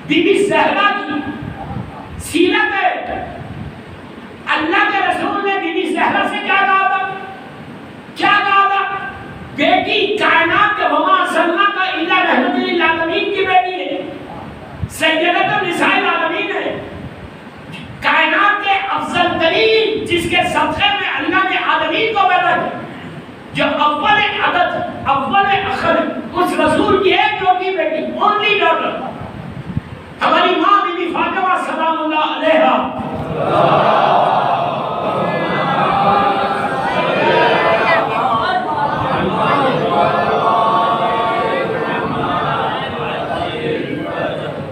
بی بی زہرا کی سیرت ہے. اللہ کے رسول نے بی بی زہرا سے کیا کہا تھا؟ کیا کہا تھا؟ بیٹی کائنات کے وما ارسلنا کا الا رحمت للعالمین کی بیٹی ہے، سیدۃ النساء العالمین ہے، کائنات کے افضل ترین جس کے صدقے میں اللہ نے عالمین کو پیدا کیا، جو اول عدد اول اخر اس رسول کی ایک لوٹی بیٹی اونلی ڈاٹر ہماری ماں بی بی فاطمہ سلام اللہ علیہا.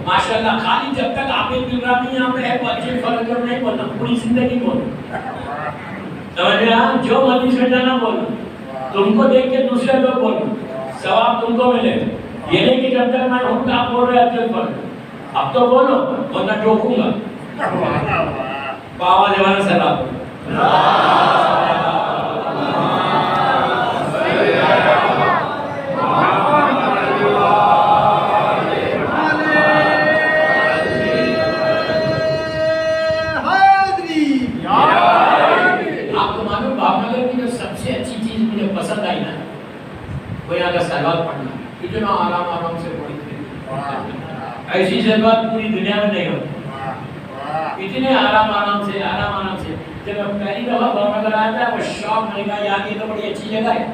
ماشاءاللہ خالی جب تک آپ ایک پروگرام یہاں پہ ہے بچے فرق کر نہیں بولنا، پوری زندگی بولنا. سمجھ رہے ہیں؟ جو مرضی سے جانا بولنا، تم کو دیکھ کے دوسرے لوگ بولنا، ثواب تم کو ملے. یہ نہیں کہ جب تک میں ہوں آپ بول رہے ہیں پر اب تو بولو ورنہ ٹوکوں گا. بابا دیوانا سلام. پسند آئی نا کوئی یہاں کا سلوات پڑھنا اتنا آرام آرام سے پڑھتے. ایسی سلوات پوری دنیا میں نہیں ہوتی. اتنے آرام سے جب میں پہلی دفعہ بابا آیا تھا وہ شوق نہیں کہا یار یہ تو بڑی اچھی جگہ ہے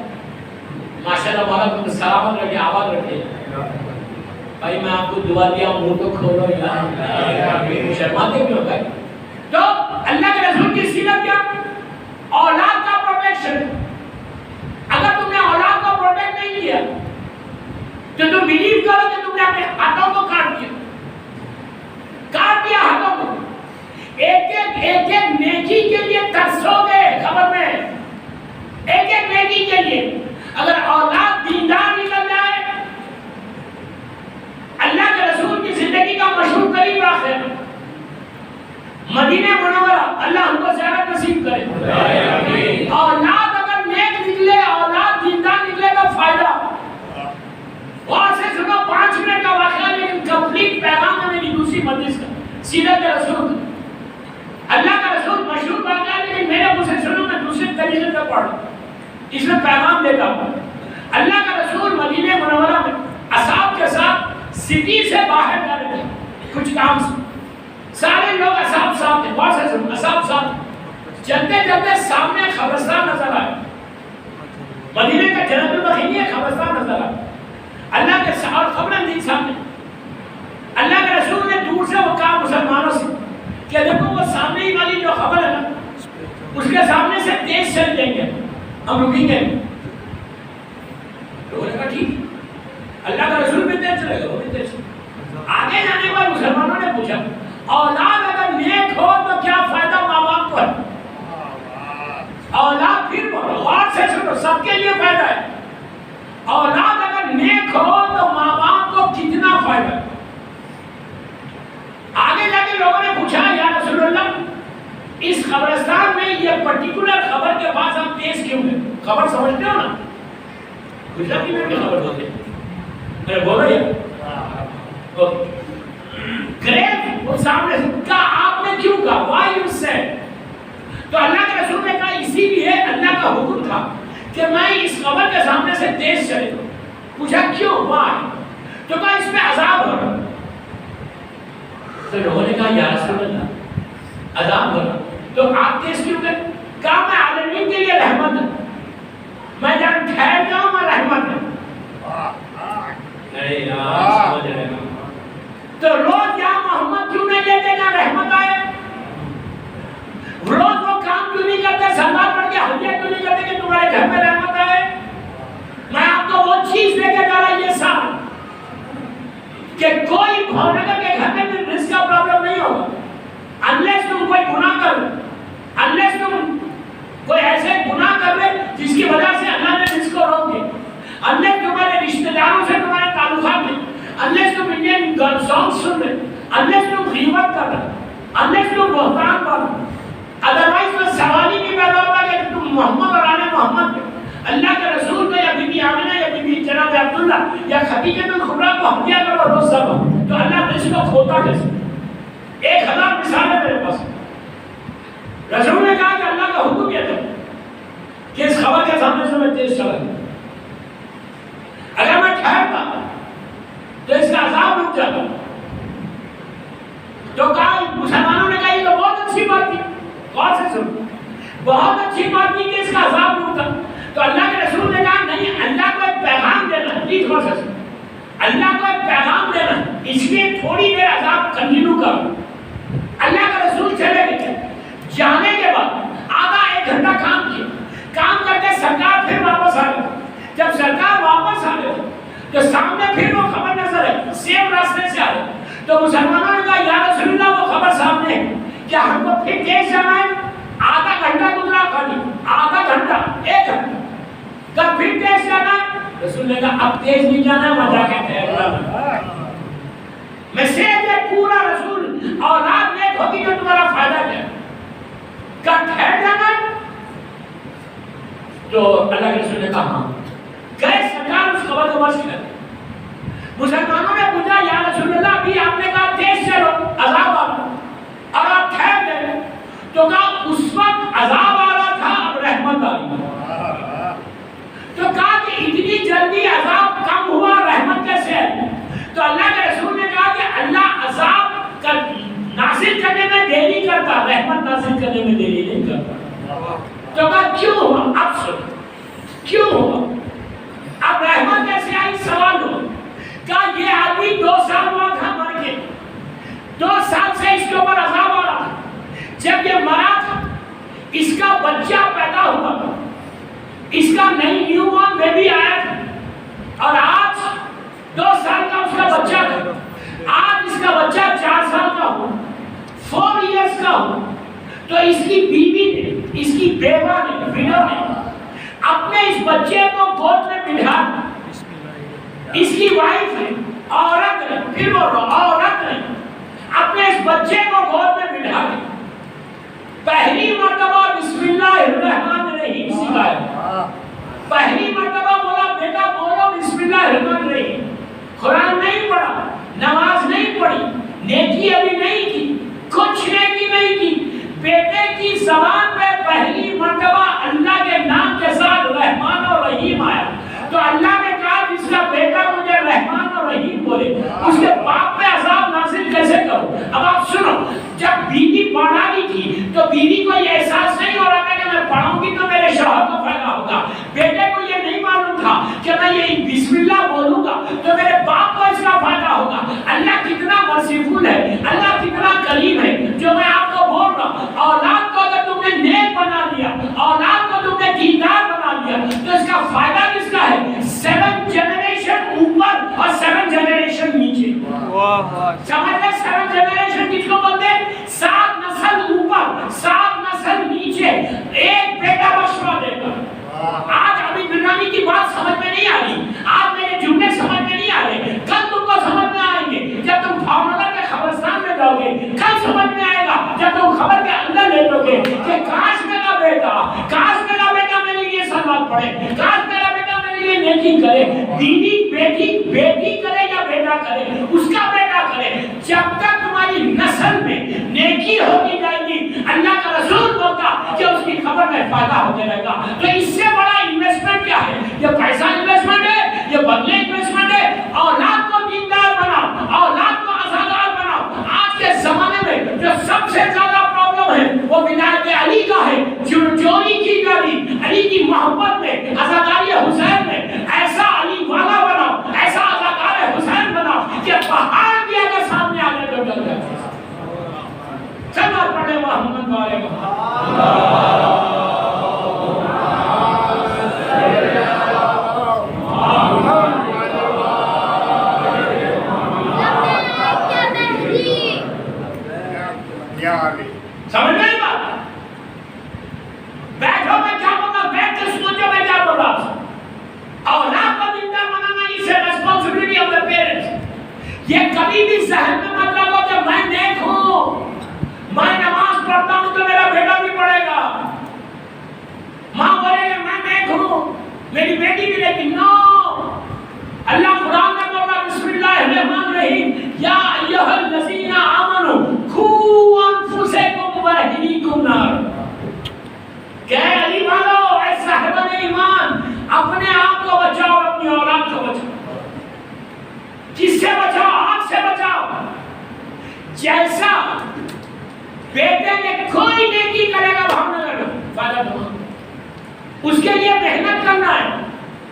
ماشاءاللہ مولا تم سلامت رکھے آباد رکھے. بھائی میں آپ کو دعا دیا منہ تو کھولو یار شرماتے کیوں بھائی. تو اللہ کے رسول کی سیرت کیا؟ اولاد کا پروٹیکشن. اگر تم نے اولاد کو پروٹیکٹ نہیں کیا تو تم بلیو کرو کہ تم نے اپنے ہاتھوں کو کاٹ دیا ہاتھوں کو. ایک نیکی کے لیے ترسو گے خبر میں ایک نیکی کے لیے. اگر اولاد دیندار نکل جائے اللہ کے رسول کی زندگی کا مشہور ترین واقعہ مدینہ منورہ اللہ ہم کو زیارت نصیب کرے. اولاد اگر نیک نکلے اولاد دیندار نکلے تو فائدہ. اور سے سنو 5 منٹ کا واقعہ لیکن کمپلیٹ پیغام ہے میری دوسری مجلس کا سیرت رسول. اللہ کا رسول مشہور واقعہ لیکن میرے منہ سے سنو میں دوسرے طریقے سے پڑھوں اس میں پیغام دیتا ہوں. اللہ کا رسول مدینہ منورہ میں اصحاب کے ساتھ سٹی سے باہر جا رہے تھے کچھ کام سے. سارے لوگ اصحاب ساتھ تھے. بہت سے سنو اصحاب ساتھ چلتے سامنے قبرستان نظر آئے. مدینہ کا جنت البقیع ہے قبرستان نظر آئے. اللہ کے ساتھ قبر نہیں سامنے. اللہ کے رسول نے دور سے وہ کہا مسلمانوں سے کہ دیکھو وہ سامنے ہی والی جو خبر ہے نا اس کے سامنے سے تیز چل جائیں گے ہم رکیں گے. لوگوں نے کہا ٹھیک. اللہ کا رسول بھی تیز چلے گا وہ بھی تیز. آگے جانے پر مسلمانوں نے پوچھا اولاد اگر نیک ہو تو کیا فائدہ ماں باپ کو ہے. اولاد پھر غور سے سنو سب کے لیے فائدہ ہے. اولاد اگر نیک ہو تو ماں باپ کو کتنا فائدہ ہے. آگے جا کے لوگوں نے پوچھا یا رسول اللہ اس قبرستان میں یہ پرٹیکولر خبر کے بعد ہم تیز کیوں ہیں؟ خبر سمجھتے ہو نا گجراتی میں بھی خبر ہوتے ہیں بولو یہ گریٹ وہ سامنے کہا آپ نے کیوں کہا وائی یو سیڈ. تو اللہ کے رسول نے کہا اسی لیے اللہ کا حکم تھا کہ میں اس خبر کے سامنے سے تیز چلے. پوچھا کیوں وائی؟ تو کہا اس میں عذاب ہو رہا. تو لوگوں نے کہا یا رسول اللہ عذاب ہو رہا تو آپ تیز کیوں گئے؟ کہا میں عالمین کے لیے رحمت ہوں. میں جب ٹھہر جاؤں میں رحمت ہے. نہیں یار سمجھ رہے ہیں. تو روز یا محمد کیوں نہیں لیتے جہاں رحمت آئے؟ روز وہ کام کیوں نہیں کرتے سلمان پڑھ کے حجیہ کیوں نہیں کرتے کہ تمہارے گھر میں رحمت آئے؟ میں آپ کو وہ چیز لے کے جا رہا یہ سال کہ کوئی بھونگر کے گھر میں رزق کا پرابلم نہیں ہوگا unless تم کوئی گناہ کر لو, unless تم کوئی ایسے گناہ کر لے جس کی وجہ سے اللہ نے رزق کو روک دیا, unless تمہارے رشتہ داروں سے تمہارے تعلقات نہیں, unless تم انڈین سانگ سن رہے, unless تم غیبت کر رہے, unless تم بہتان کر رہے, ادروائز تو سوال ہی نہیں پیدا ہوتا کہ تم محمد اور آل محمد کے اللہ کے رسول کو یا بی بی آمنہ یا بی بی جناب عبداللہ یا خدیجہ الکبریٰ کو ہدیہ کرو روز سبا تو اللہ رزق کو کھوتا کیسے؟ 1000 مثال ہے میرے پاس. رسول نے کہا کہ اللہ کا حکم یہ تھا کہ اس خبر کے سامنے سے میں تیز چلا گیا, اگر میں ٹھہرتا تو اس کا عذاب رک جاتا. تو کہا مسلمانوں نے کہا یہ تو بہت اچھی بات تھی, غور سے سنو, بہت اچھی بات تھی کہ اس کا عذاب رکتا. تو اللہ کے رسول نے کہا نہیں, اللہ کو ایک پیغام دینا, اللہ کو ایک پیغام دینا, اس لیے تھوڑی دیر عذاب کنٹینیو کرو. اللہ کا رسول چلے گئے, جانے کے بعد آدھا 1 گھنٹہ کام کیا, کام کرتے سرکار پھر واپس آ گئے. جب سرکار واپس آ گئے تو سامنے پھر وہ خبر نظر ہے, سیم راستے سے آ گئے. تو مسلمانوں نے کہا یا رسول اللہ وہ خبر سامنے ہے, کیا ہم کو پھر تیز جانا ہے؟ آدھا گھنٹہ گزرا خالی, آدھا گھنٹہ 1 گھنٹہ, کب پھر تیز جانا ہے؟ رسول نے کہا اب تیز نہیں جانا ہے, مزا کہتے ہیں میسیج ہے پورا رسول, اولاد نیک ہوگی تو تمہارا فائدہ کیا؟ کب ٹھہر جانا ہے؟ تو اللہ کے رسول نے کہا ہاں. گئے سرکار اس خبر کو بس کر. مسلمانوں نے پوچھا یا رسول اللہ ابھی آپ نے کہا تیز چلو عذاب آ رہا اور آپ ٹھہر گئے, تو کہا اس وقت عذاب آ رہا تھا اب رحمت آ رہی ہے. تو کہا کہ اتنی جلدی عذاب کم ہوا رحمت کیسے ہے؟ تو اللہ کے رسول نے کہا کہ اللہ عذاب نازل کرنے میں دیری کرتا, رحمت نازل کرنے میں دیری نہیں کرتا. تو کہا کیوں ہوا؟ اب سن کیوں ہوا, اب رحمت کیسے آئی؟ سوال ہوا. کہا یہ آدمی 2 سال ہوا تھا مر کے, 2 سال سے اس کے اوپر عذاب آ رہا تھا. جب یہ مرا تھا اس کا بچہ پیدا ہوا تھا, اس کا نئی نیو بورن بیبی آیا تھا, اور آج 2 سال کا اس کا بچہ تھا, آج اس کا بچہ 4 سال کا ہوا, 4 ایئرس کا ہوا. تو اس کی بیوی نے, اس کی بیوہ نے, بیوہ نے اپنے اس بچے کو گود میں بٹھا, اس کی وائف نے, عورت نے, پھر وہ عورت نے اپنے اس بچے کو گود میں بٹھا دی, پہلی مرتبہ بسم اللہ الرحمن الرحیم سکھایا, پہلی مرتبہ بولا بیٹا بولو بسم اللہ الرحمن الرحیم. قرآن نہیں پڑھا, نماز نہیں پڑھی, نیکی ابھی نہیں کی, کچھ نیکی نہیں کی, بیٹے کی زبان پہ پہلی مرتبہ اللہ کے نام کے ساتھ رحمان اور رحیم آیا. تو اللہ نے کہا جس کا بیٹا مجھے رحمان اور رحیم بولے اس کے باپ پہ عذاب نازل کیسے کرو؟ اب آپ سنو, جب بیوی پڑھا رہی تھی تو بیوی کو یہ احساس نہیں ہو رہا تھا کہ میں پڑھوں گی تو میرے شوہر کو فائدہ ہوگا. بیٹے کو یہ نہیں معلوم تھا کہ میں یہ بسم اللہ بولوں گا تو میرے باپ کو اس کا فائدہ ہوگا. اللہ کتنا مرسیفل ہے, اللہ کتنا کریم ہے, جو میں آپ کو بول رہا ہوں. اولاد کو اگر تم نے نیک بنا لیا, اولاد کو تم نے دیندار بنا لیا تو اس کا فائدہ کس کا ہے؟ 7 جنریشن اوپر اور 7 جنریشن نیچے. سمجھ لیں 7 جنریشن کس کو بولتے ہیں؟ 7 نسل اوپر 7 نسل نیچے, ایک بیٹا بخشوا دے گا. آج ابھی بنانی کی بات سمجھ میں نہیں آ رہی, آج میرے جملے سمجھ میں نہیں آ رہے, کل تم کو سمجھ میں آئیں گے جب تم بھاؤنگر کے قبرستان میں جاؤ گے. کل سمجھ میں آئے گا جب تم خبر کے اندر لے لو گے کہ کاش میرا بیٹا میرے لیے سلوات پڑھے, کاش میرا بیٹا میرے لیے نیکی کرے. بیٹی بیٹی کرے یا بیٹا کرے, اس کا بیٹا کرے, جب تک تمہاری نسل میں نیکی ہوتی جائے گی اللہ کا رسول بولتا کہ اس کی خبر میں فائدہ ہوتے رہے گا. تو اس سے بڑا انویسٹمنٹ کیا ہے؟ یہ پیسہ انویسٹمنٹ ہے, یہ بدلے انویسٹمنٹ ہے. اولاد کو دیندار بناؤ, اولاد کو عزادار بناؤ. آج کے زمانے میں جو سب سے زیادہ پرابلم ہے وہ ولایت علی کا ہے, چوری کی جا رہی, علی کی محبت میں عزادار یہ کبھی بھی ذہن میں مت رکھو کہ میں نیک ہوں، میں نماز پڑھتا ہوں تو میرا بیٹا بھی پڑھے گا، ماں بولے گا میں نیک ہوں میری بیٹی بھی، لیکن نو، اللہ قرآن میں بول رہا بسم اللہ الرحمن الرحیم یا ایھا الذین آمنوا قوا انفسکم واہلیکم نار، کہ علی والو اے صاحبان ایمان اپنے آپ کو بچاؤ اور اپنی اولاد کو بچاؤ۔ کس سے بچاؤ؟ آگ سے بچاؤ۔ جیسا بیٹے نے کوئی نیکی کرے گا بھاگنے لگا فائدہ تمہارا، اس کے لیے محنت کرنا ہے،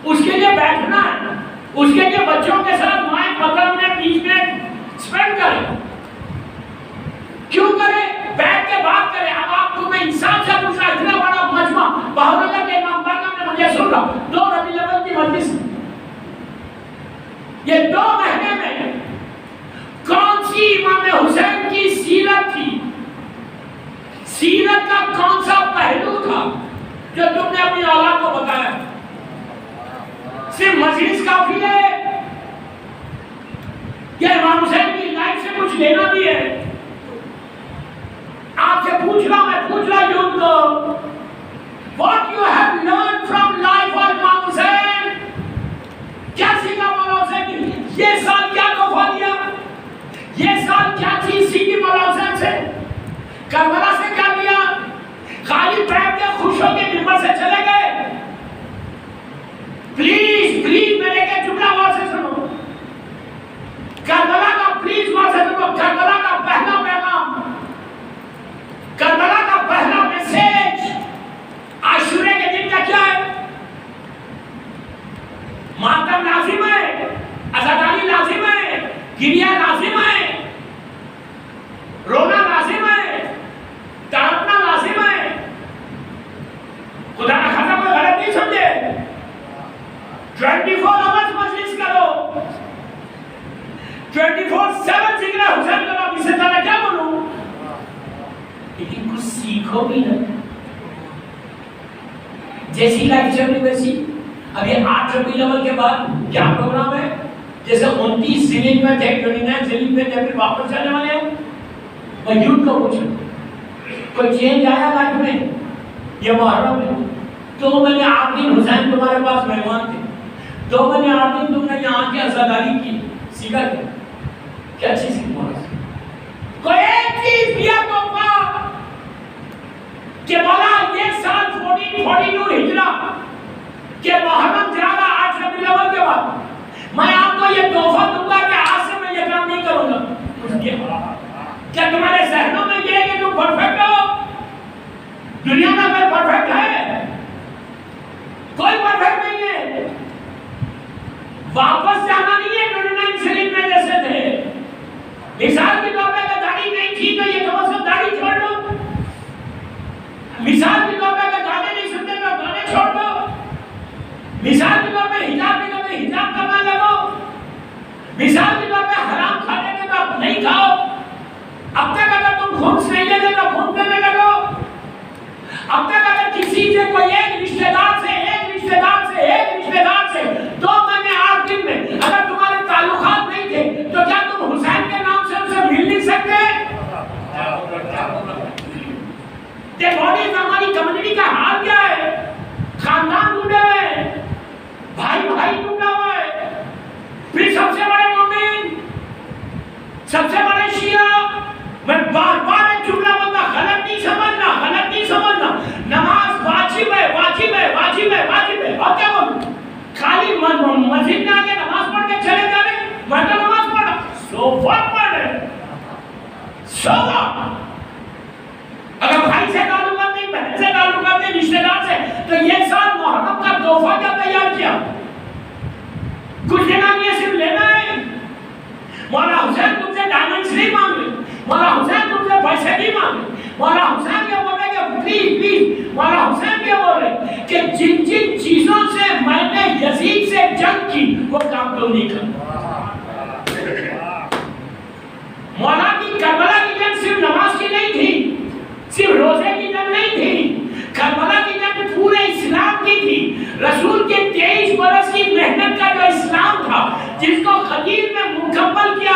اس کے لیے بیٹھنا ہے، اس کے لیے بچوں کے ساتھ مائیں 15 منٹ 20 منٹ سپینڈ کریں۔ کیوں کرے؟ بیٹھ کے بات کریں۔ اب آپ کو میں انسان سے پوچھا، اتنا بڑا مجمع بہرولہ کے امام بارگاہ میں مجھے سن رہا 2 ربیع الاول کی مجلس، یہ 2 مہینے میں کون سی امام حسین کی سیرت تھی، سیرت کا کون سا پہلو تھا جو تم نے اپنی اولاد کو بتایا؟ صرف مجلس کافی ہے یا امام حسین کی لائف سے کچھ لینا بھی ہے؟ آپ سے پوچھ رہا، میں پوچھ رہا یوتھ کو، what you have learned from life of امام حسین؟ کیا سیکھا مولا حسین کی؟ یہ سال کیا تحفہ دیا؟ یہ سال کیا چیز سیکھی مولا حسین سے؟ کربلا سے کیا دیا؟ خالی بیٹھ کے خوش ہو کے ممبر سے چلے گئے؟ پلیز پلیز میرے کے جملہ غور سے سنو، کربلا کا پلیز غور سے سنو، کربلا کا پہلا پیغام، کربلا کا پہلا میسیج عاشورے کے دن کا کیا ہے؟ ماتم لازم ہے، عزاداری لازم ہے، گریہ لازم ہے، رونا لازم ہے، تڑپنا لازم ہے۔ خدا نہ خدا کوئی غلط نہیں سمجھے، 24 آورز مجلس کرو، 24/7 ذکر حسین کرو، اس سے زیادہ کیا بولوں؟ لیکن کچھ سیکھو بھی نا، جیسی لائف چل رہی ویسی۔ اب یہ 8 ربیع الاول کے بعد کیا پروگرام ہے؟ جیسے 29 ذیل میں تھے، 29 ذیل میں تھے، پھر واپس جانے والے ہیں۔ میں یوتھ کو پوچھوں کوئی چینج آیا لائف میں؟ یہ محرم ہے، 2 مہینے 8 دن حسین تمہارے پاس مہمان تھے، 2 مہینے 8 دن تم نے یہاں کی عزاداری کی، سیکھا کیا چیز سیکھی مولا سے؟ کوئی ایک چیز دیا تحفہ کہ مولا یہ سال 1442 ہجرہ کہ محرم جا رہا 8 ربیع الاول کے بعد، میں آپ کو یہ تحفہ دوں گا کہ آج سے میں یہ کام نہیں کروں گا۔ کیا تمہارے ذہنوں میں یہ ہے کہ تم پرفیکٹ ہو؟ دنیا میں کوئی پرفیکٹ ہے؟ کوئی پرفیکٹ نہیں ہے۔ واپس جانا نہیں ہے 29 ذیل میں جیسے تھے۔ مثال کے طور پہ اگر داڑھی نہیں تھی تو یہ کم از کم داڑھی چھوڑ دو، مثال کے طور پہ اگر گانے نہیں سنتے تو گانے چھوڑ دو، مثال کے طور پہ حجاب نہیں کرتے حجاب کرنا لگو، مثال کے طور پہ حرام کھانے کے تو نہیں کھاؤ، اب تک اگر تم خون نہیں لیتے تو خون پینے لگو، اب تک اگر کسی سے کوئی ایک رشتہ دار سے 2 مہینے 8 دن میں اگر تمہارے تعلقات نہیں تھے تو کیا تم حسین کے نام سے ان سے مل نہیں سکتے؟ دیکھوڑی ہماری کمیونٹی کا حال کیا ہے؟ خاندان ٹوٹے ہوئے ہیں، بھائی ٹوٹا ہوا ہے، پھر سب سے بڑے مومن، سب سے بڑے شیعہ۔ میں بار بار ایک جملہ بولتا، غلط نہیں سمجھنا، نماز واجب ہے، اور کیا بولوں؟ خالی مسجد میں آگے نماز پڑھ کے چلے جانے، میں تو نماز پڑھا، سو وات پڑھ رہے، سو وات۔ اگر بھائی سے تعلقات نہیں، بہن سے تعلقات نہیں، رشتہ دار سے، تو یہ سال محرم کا تحفہ کیا تیار کیا؟ کچھ دینا نہیں ہے، صرف لینا ہے۔ مولا حسین تم سے ڈائمنڈز نہیں مانگ رہے، مولا حسین تم سے پیسے نہیں مانگ رہے، مولا حسین یہ بول رہے کہ پلیز مولا حسین یہ بول رہے کہ جن چیزوں سے میں نے یزید سے جنگ کی وہ کام تم نہیں کرنا۔ مولا کی کربلا کی جنگ صرف نماز کی نہیں تھی، صرف روزے کی جنگ نہیں تھی، کربلا کی جنگ پورے اسلام کی تھی۔ رسول کے 23 برس کی محنت کا جو اسلام تھا، جس کو خدیج نے مکمل کیا،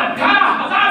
18,000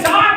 60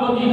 2-3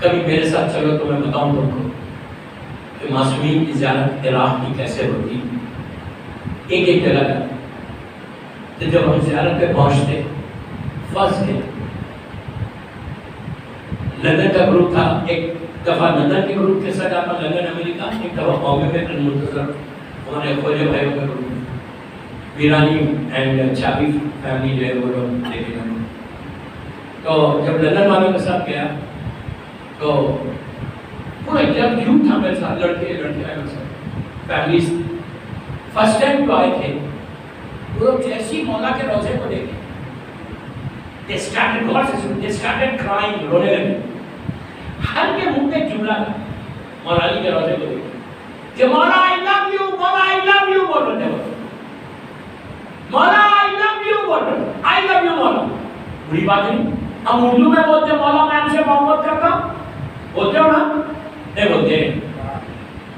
کبھی میرے ساتھ چلو تو میں بتاؤں تم کو کہ معصومین کی زیارت عراق کی کیسے ہوتی، ایک ایک جگہ کا۔ تو جب ہم زیارت پہ پہنچتے، فرسٹ ڈے لندن کا گروپ تھا، ایک دفعہ لندن کے گروپ کے ساتھ آپ لندن امریکہ، ایک دفعہ بامبے میں المنتظر ہمارے کھوجے بھائیوں کا گروپ، ویرانی اینڈ چابی فیملی جو ہے وہ لوگ لے کے گئے۔ تو جب لندن والوں کے ساتھ گیا تو پورا جب گروپ تھا میرے ساتھ، لڑکے لڑکے آئے میرے ساتھ، فیملیز فرسٹ ٹائم جو آئے تھے وہ لوگ جیسی مولا کے روزے کو دیکھے they started crying، رونے لگے۔ ہر کے منہ پہ جملہ تھا مولا علی کے روزے کو دیکھے کہ مولا I love you، مولا I love you بول رہے تھے، مولا I love you بول رہے تھے، I love you مولا۔ بری بات نہیں، ہم اردو میں بولتے مولا میں آپ سے محبت کرتا ہوں، بولتے ہو نا؟ نہیں بولتے،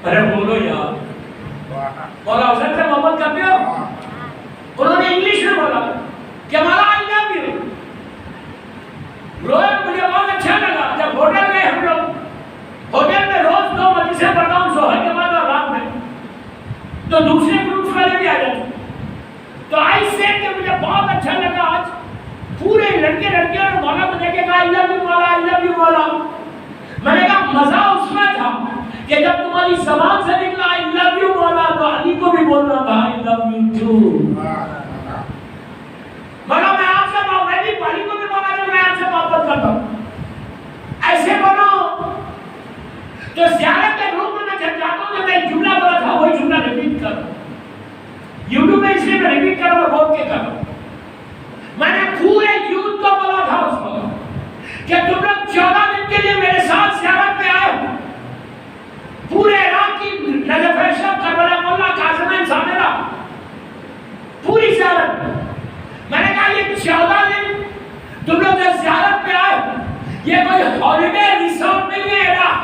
ارے بولو یار، مولا حسین سے محبت کرتے ہو؟ انہوں نے انگلش میں بولا کہ مولا I love you۔ روئے، مجھے بہت اچھا لگا جب ہوٹل میں ہم لوگ ہوٹل میں روز 2 مجلسیں پڑھتا ہوں ظہر کے بعد اور رات میں، تو دوسرے گروپس والے بھی آ جاتے، تو آئی سے کہ مجھے بہت اچھا لگا آج پورے لڑکے لڑکے اور مولا کو دیکھے کہا I love you مولا، I love you مولا۔ میں نے کہا مزہ اس میں تھا کہ جب تمہاری زبان سے نکلا I love you مولا تو علی کو بھی بولنا تھا I love you too۔ مولا میں آپ سے میں بھی علی کو بھی بولا کہ میں آپ سے محبت کرتا ہوں، ایسے بولو۔ تو زیارت کے گروپ میں جب جاتا ہوں تو میں ایک جملہ بولا تھا، وہی جملہ ریپیٹ کر رہا ہوں یوٹیوب میں، اس لیے میں ریپیٹ کر رہا ہوں، بول کے کر رہا ہوں۔ میں نے پورے یوتھ کو بولا تھا اس وقت کہ تم لوگ 14 دن کے لیے میرے ساتھ زیارت پہ آئے ہو، پورے عراق کی نجف اشرف، کربلا، مولا قاسم سامرا، پوری زیارت۔ میں نے کہا یہ 14 دن تم لوگ جو زیارت پہ آئے ہو یہ کوئی ہالیڈے ریسورٹ نہیں ہے عراق،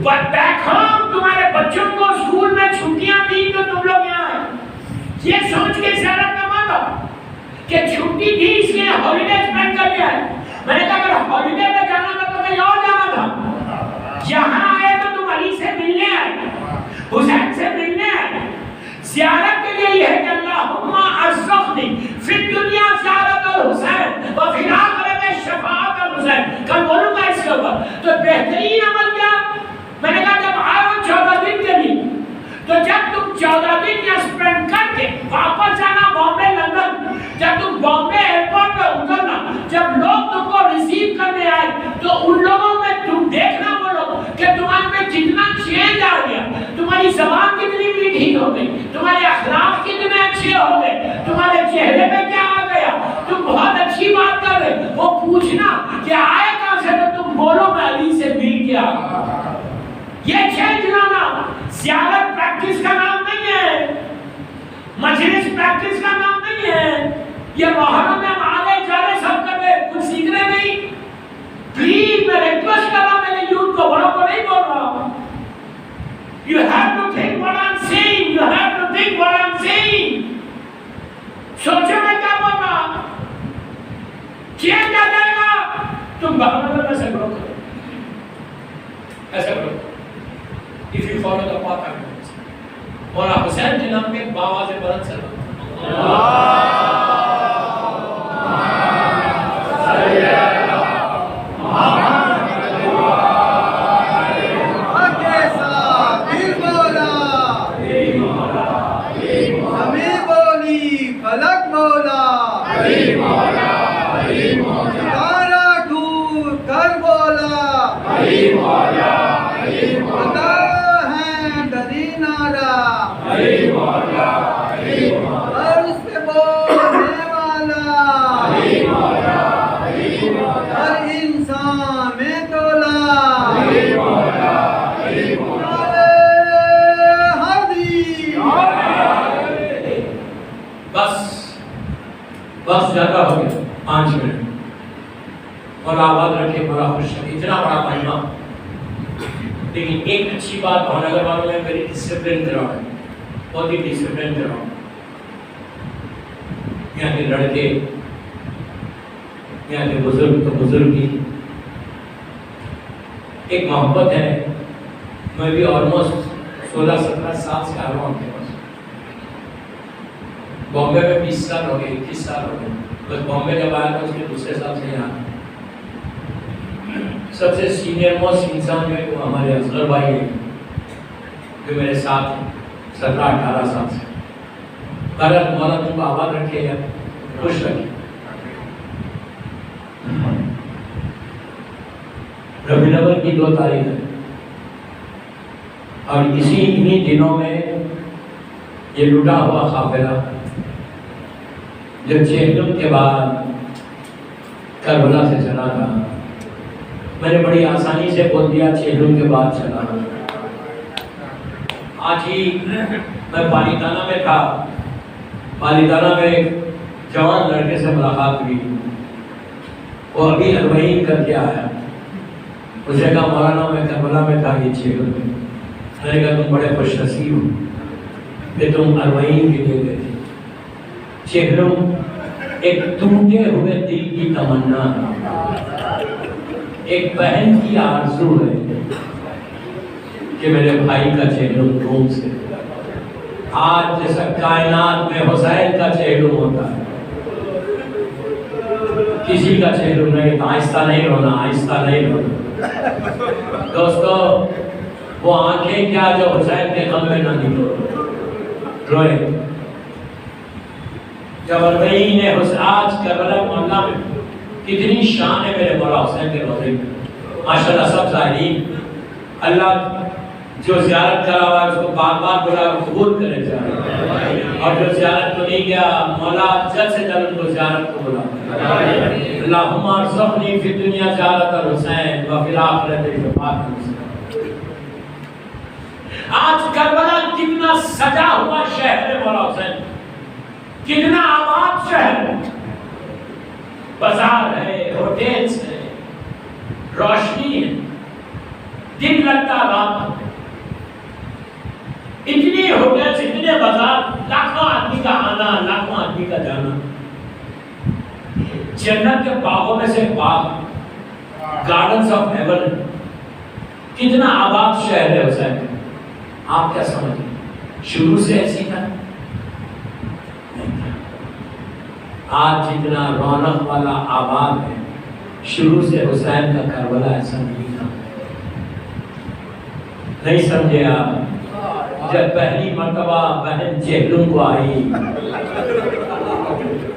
بٹ بیک ہوم تمہارے بچوں کو اسکول میں چھٹیاں دی تو تم لوگ یہاں آئے، یہ سوچ کے زیارت نہ مانو کہ چھٹی تھی اس لیے ہالیڈے اسپینڈ کر کے آئے۔ میں نے کہا اگر ہالیڈے پہ جانا تھا تو کہیں اور جانا تھا، یہاں آئے تو تم علی سے ملنے آئے، حسین سے ملنے آئے۔ زیارت کے لیے یہ ہے کہ اللہم ارزقنی فی الدنیا زیارت الحسین وفی الآخرۃ شفاعت الحسین۔ کل بولوں گا اس کے اوپر۔ تو بہترین عمل کیا؟ میں نے کہا جب آئے ہو 14 دن کے لیے تو جب تم 14 دن یہاں اسپینڈ کر کے واپس جانا بامبے لندن، جب تم بامبے ایئرپورٹ پہ اترنا، جب لوگ تم کو ریسیو کرنے آئے تو ان لوگوں میں تم دیکھنا بولو کہ تمہارے میں کتنا چینج آ گیا، تمہاری زبان کتنی میٹھی ہو گئی، تمہارے اخلاق کتنے اچھے ہو گئے، تمہارے چہرے پہ کیا آ گیا، تم بہت اچھی بات کر رہے۔ وہ پوچھنا کہ آئے کہاں سے تو تم بولو میں علی سے مل کے آ گیا۔ یہ چینج لانا زیارت پریکٹس کا نام نہیں ہے، مجلس پریکٹس کا نام نہیں ہے، یہ محرم میں ہم آگے جا رہے سب کر رہے کچھ سیکھ رہے نہیں۔ پلیز میں ریکویسٹ کر رہا ہوں میرے یوتھ کو، بڑوں کو نہیں بول رہا ہوں۔ You have to think what I'm saying. You have to think what I'm saying. سوچو میں کیا بول رہا ہوں، چینج آ جائے گا۔ تم بہت ایسے کرو، ایسا کرو if you follow the path of Muhammad۔ مولا حسین کے نام پہ باواز برت سے بس زیادہ ہو گیا 5 منٹ اور آواز رکھے بڑا خوش ہے، اتنا بڑا مہینہ۔ لیکن ایک اچھی بات بھاؤ نگر والوں میں میری ڈسپلن کراؤ ہے، بہت ہی ڈسپلن کراؤ۔ یہاں کے لڑکے، یہاں کے بزرگ تو بزرگ ہی، ایک محبت ہے. میں بھی آلموسٹ 16-17 سال سے آ رہا ہوں آپ کے پاس. بامبے میں 20 سال ہو گئے, 21 سال ہو گئے. بس بامبے جب آیا تھا اس کے دوسرے سال سے یہاں. سب سے سینئر موسٹ انسان جو ہے وہ ہمارے اصغر بھائی ہیں, جو میرے ساتھ 17-18 سال سے. بھارت مولا تم کو آباد رکھے یا خوش رکھے. ربیع الاول کی 2 تاریخ ہے, اور انہی دنوں میں یہ لوٹا ہوا قافلہ جب چہلم کے بعد کربلا سے چلا تھا. میں نے بڑی آسانی سے بول دیا چہلم کے بعد چلا. آج ہی میں پالیتانہ میں تھا. پالیتانہ میں ایک جوان لڑکے سے ملاقات ہوئی. وہ ابھی اربعین کر کے آیا. اسے کہا مولانا میں کربلا میں تھا, یہ چہلم میں. میں نے کہا تم بڑے خوش نصیب ہو کہ تم اربعین بھی دے گئے. چہلم ایک ٹوٹے ہوئے دل کی تمنا ہے, ایک بہن کی آرزو ہے کہ میرے بھائی کا چہلم روم سے. آج جیسا کائنات میں حسین کا چہلم ہوتا ہے, کسی کا چہلم نہیں. آہستہ نہیں رونا, آہستہ نہیں رونا دوستو. وہ آنکھیں کیا جو حسین کے غم میں نہ نکلو روئے. جب اربعین نے آج کربلا معاملہ میں کتنی شان ہے میرے مولا حسین کے روزے میں. ماشاءاللہ سب ظاہرین, اللہ جو زیارت کرا ہوا ہے اس کو بار بار بلا قبول کرے جائے, اور جو زیارت کو نہیں گیا مولا جلد سے جلد ان کو زیارت کو بلا. اللہم ارزقنی فی الدنیا زیارت الحسین و فی الآخرۃ شفاعت الحسین. آج کربلا کتنا سجا ہوا شہر ہے مولا حسین, کتنا آباد شہر ہے. بازار ہے, ہوٹلز ہے, روشنی ہے, دن لگتا رات. اتنے ہوٹلز, اتنے بازار, لاکھوں آدمی کا آنا, لاکھوں آدمی کا جانا. جنت کے باغوں میں سے باغ, گارڈنز آف ہیون. کتنا آباد شہر ہے حسین. آپ کیا سمجھیں, شروع سے ایسی تھا؟ آج جتنا رونق والا آباد ہے, شروع سے حسین کا کربلا ایسا نہیں تھا. نہیں سمجھے آپ؟ جب پہلی مرتبہ بہن چہلم کو آئی,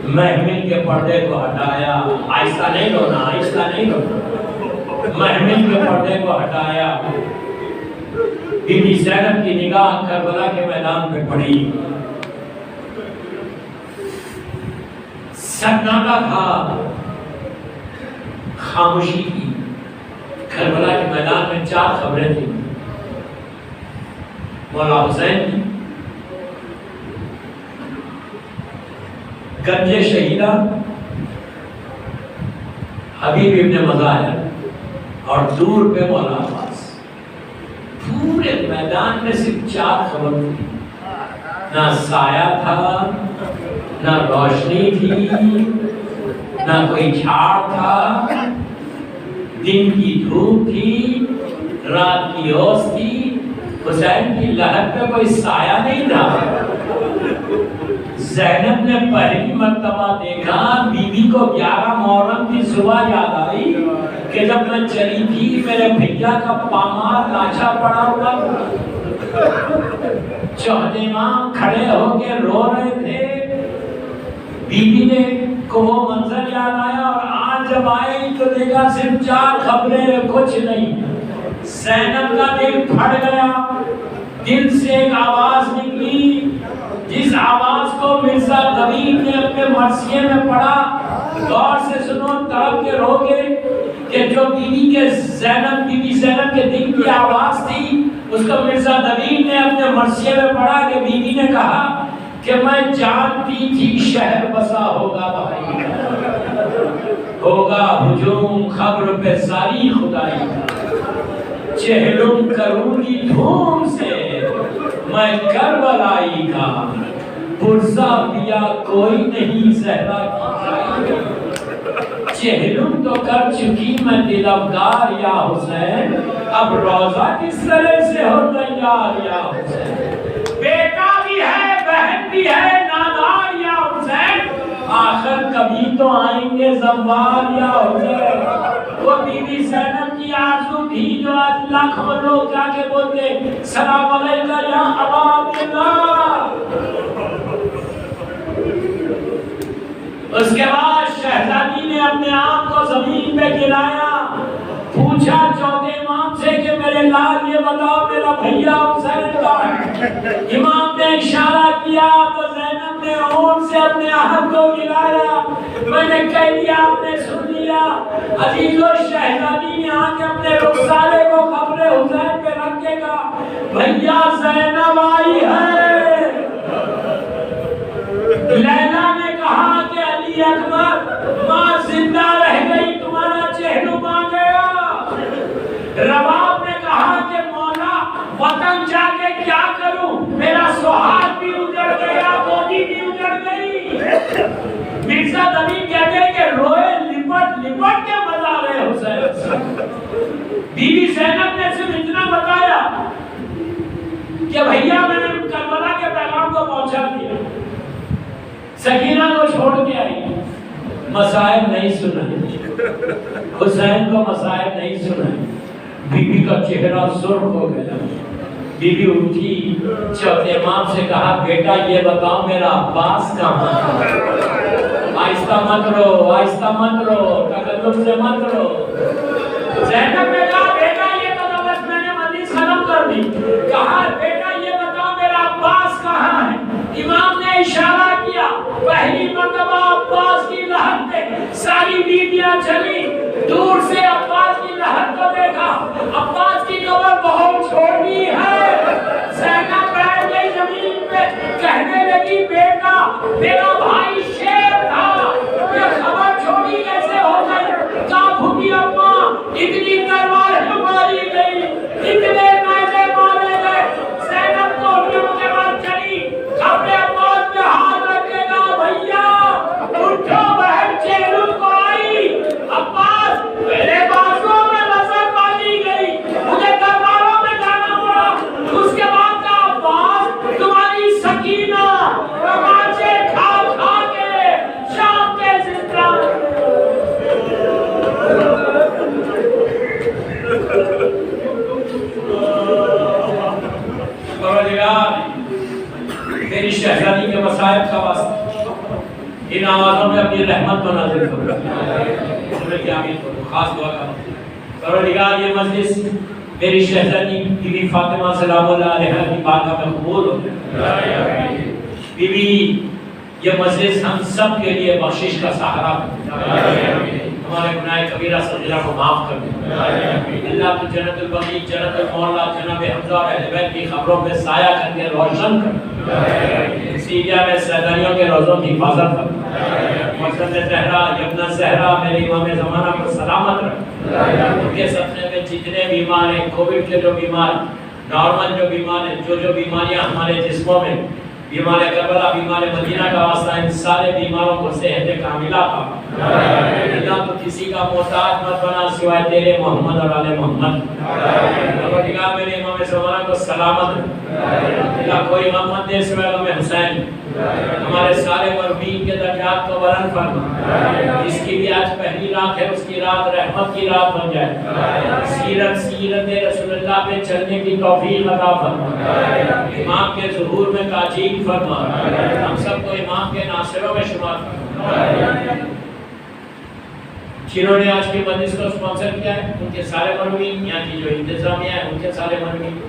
محمل کے پردے کو ہٹایا. آہستہ نہیں رونا, آہستہ نہیں رونا. محمل کے پردے کو ہٹایا. بی بی زینب کی نگاہ کربلا کے میدان پہ پڑی. سناٹا تھا, خاموشی تھی. کربلا کے میدان میں 4 خبریں تھیں. مولا حسین, گنج شہیدہ, حبیب ابن مظاہر, اور دور پہ مولا عباس. پورے میدان میں صرف 4 خبر تھی. نہ سایہ تھا, نہ روشنی تھی, نہ کوئی جھاڑ تھا. دن کی دھوپ تھی, رات کی اوس تھی. حسین کی لہر پہ کوئی سایہ نہیں تھا. زینب نے پہلی مرتبہ دیکھا, بی بی کو 11 محرم کی صبح یاد آئی کہ جب میں چلی تھی میرے بھیا کا پامال لاچا پڑا ہوا. چوہدے امام کھڑے ہو کے رو رہے تھے. بی بی نے کو وہ منظر یاد آیا, اور آج جب آئی تو دیکھا صرف 4 خبریں, کچھ نہیں. زینب کا دل پھٹ گیا. دل سے ایک آواز نکلی, جس آواز کو مرزا طبیب نے اپنے مرثیے میں پڑھا. غور سے سنو, تڑپ کے رو گے کہ جو بی بی زینب کے دل کی آواز تھی اس کو مرزا طبیب نے اپنے مرثیے میں پڑھا کہ بی بی نے کہا کہ میں جانتی تھی شہر بسا ہوگا بھائی کا, ہوگا ہجوم خبر پہ ساری خدائی کا. چہلم کروں گی دھوم سے میں کربلائی کا, پرزا دیا کوئی نہیں زہرا کی. چہلم تو کر چکی میں دلفگار یا حسین، اب روزہ کس طرح سے ہو تیار یا حسین، بیٹا بھی ہے بہن بھی ہے نادار یا حسین، آخر کبھی تو آئیں گے زوال یا حسین۔ وہ بی بی زینب کی آرزو تھی جو آج لاکھوں لوگ جا کے بولتے سلام علیکہ یا ابا عبداللہ۔ اس کے بعد شہزادی نے اپنے آپ کو زمین پہ گرایا، پوچھا چوتھے امام سے کہ میرے لال یہ بتاؤ میرا بھیا حسین کہاں ہے؟ امام نے اشارہ کیا تو زینب نے اونٹ سے اپنے ہاتھ کو گرایا، میں نے کہہ دیا آپ نے سن لیا۔ عزیزو شہزادی نے آ کے اپنے رخسارے کو قبر حسین پہ رکھ کے کہا بھیا زینب آئی ہے۔ لیلا نے کہا کہ علی اکبر ماں زندہ رہ گئی تمہارا چہلم آ گیا۔ رباب نے کہا کہ مولا وطن جا کے کیا کروں، میرا سہاگ بھی اجڑ گیا گودی بھی اجڑ گئی۔ مرزا نبی کہتے ہیں کہ روئے لپٹ لپٹ کے مزار حسین۔ بی بی زینب نے صرف اتنا بتایا کہ بھیا میں نے کربلا کے پیغام کو پہنچا دیا، سکینہ کو چھوڑ کے آئی، مسائب نہیں سنا، حسین کو مسائب نہیں سنا۔ بی بی کا چہرہ سرخ ہو گیا، بی بی اٹھی چوتھے امام سے کہا بیٹا یہ بتاؤ میرا عباس کہاں ہے؟ آہستہ مت رو، آہستہ مت رو، تکلف سے مت رو۔ زینب نے کہا بیٹا یہ تو بس میں نے حدیث ختم کر دی، کہا بیٹا یہ بتاؤ میرا عباس کہاں ہے؟ امام نے اشارہ کیا، پہلی مرتبہ عباس کی لہر پہ ساری بیویاں چلی، دور سے عباس کی لہر کو دیکھا، عباس کی قبر بہت چھوٹی ہے۔ زینب بیٹھ گئی زمین پہ، کہنے لگی بیٹا میرا بھائی شیر تھا، یہ خبر چھوٹی کیسے ہو گئی؟ کہا بھوٹی اماں اتنی تلواریں ماری گئی، اتنے نیزے مارے گئے۔ زینب کو اٹھنے کے بعد چلی، اپنے عباس پہ ہاتھ رکھے گا بھیا اٹھو بہن چہلم کو آئی۔ عباس میرے بازوں میں نظر ماری گئی، مجھے درباروں میں جانا پڑا۔ اس کے بعد کا عباس تمہاری سکینہ تماچے کھا کھا کے شام کے زندہ۔ میری شہزادی کے مصائب کا واسطہ ان آوازوں میں اپنی رحمت کو نازل کرو، خاص دعا کرو۔ پروردگار یہ مجلس میری شہزادی بی بی فاطمہ سلام اللہ علیہا کی بارگاہ میں قبول ہو۔ بی بی یہ مجلس ہم سب کے لیے بخشش کا سہارا بنے، ہمارے گناہ کبیرہ صغیرہ کو معاف کر دے۔ اللہ تو جنت البقیع، جنت المعلا، جناب حمزہ اور اہل بیت کی خبروں پہ سایہ کر کے روشن کر، سیریا میں سیدانیوں کے روزوں کی حفاظت کر، مسجد زہرا یمنہ زہرا میرے امام زمانہ کو سلامت رکھ۔ ان کے صدقے میں جتنے بیمار ہیں، کووڈ کے جو بیمار، نارمل جو بیمار ہیں، جو بیماریاں ہمارے جسموں میں، بیمار کربلا، بیمار مدینہ کا واسطہ، ان سارے بیماروں کو صحت کاملہ عطا فرما۔ اللہ تو کسی کا محتاج مت بنا سوائے تیرے محمد اور آل محمد۔ پروردگار میرے امام زمانہ کو سلامت رکھ، اللہ کوئی غم مت دے سوائے غم حسین۔ ہمارے سارے مرحومین کے درجات کو بلند فرما، جس کی بھی آج پہلی رات ہے اس کی رات رحمت کی رات بن جائے، سیرت رسول اللہ پہ چلنے کی توفیق عطا فرما، امام کے ظہور میں تاجیل فرما، ہم سب کو امام کے ناصروں میں شمار فرما۔ جنہوں نے آج کی مجلس کو اسپانسر کیا ہے ان کے سارے مرحومین، یہاں کی جو انتظامیہ ہے ان کے سارے مرحومین،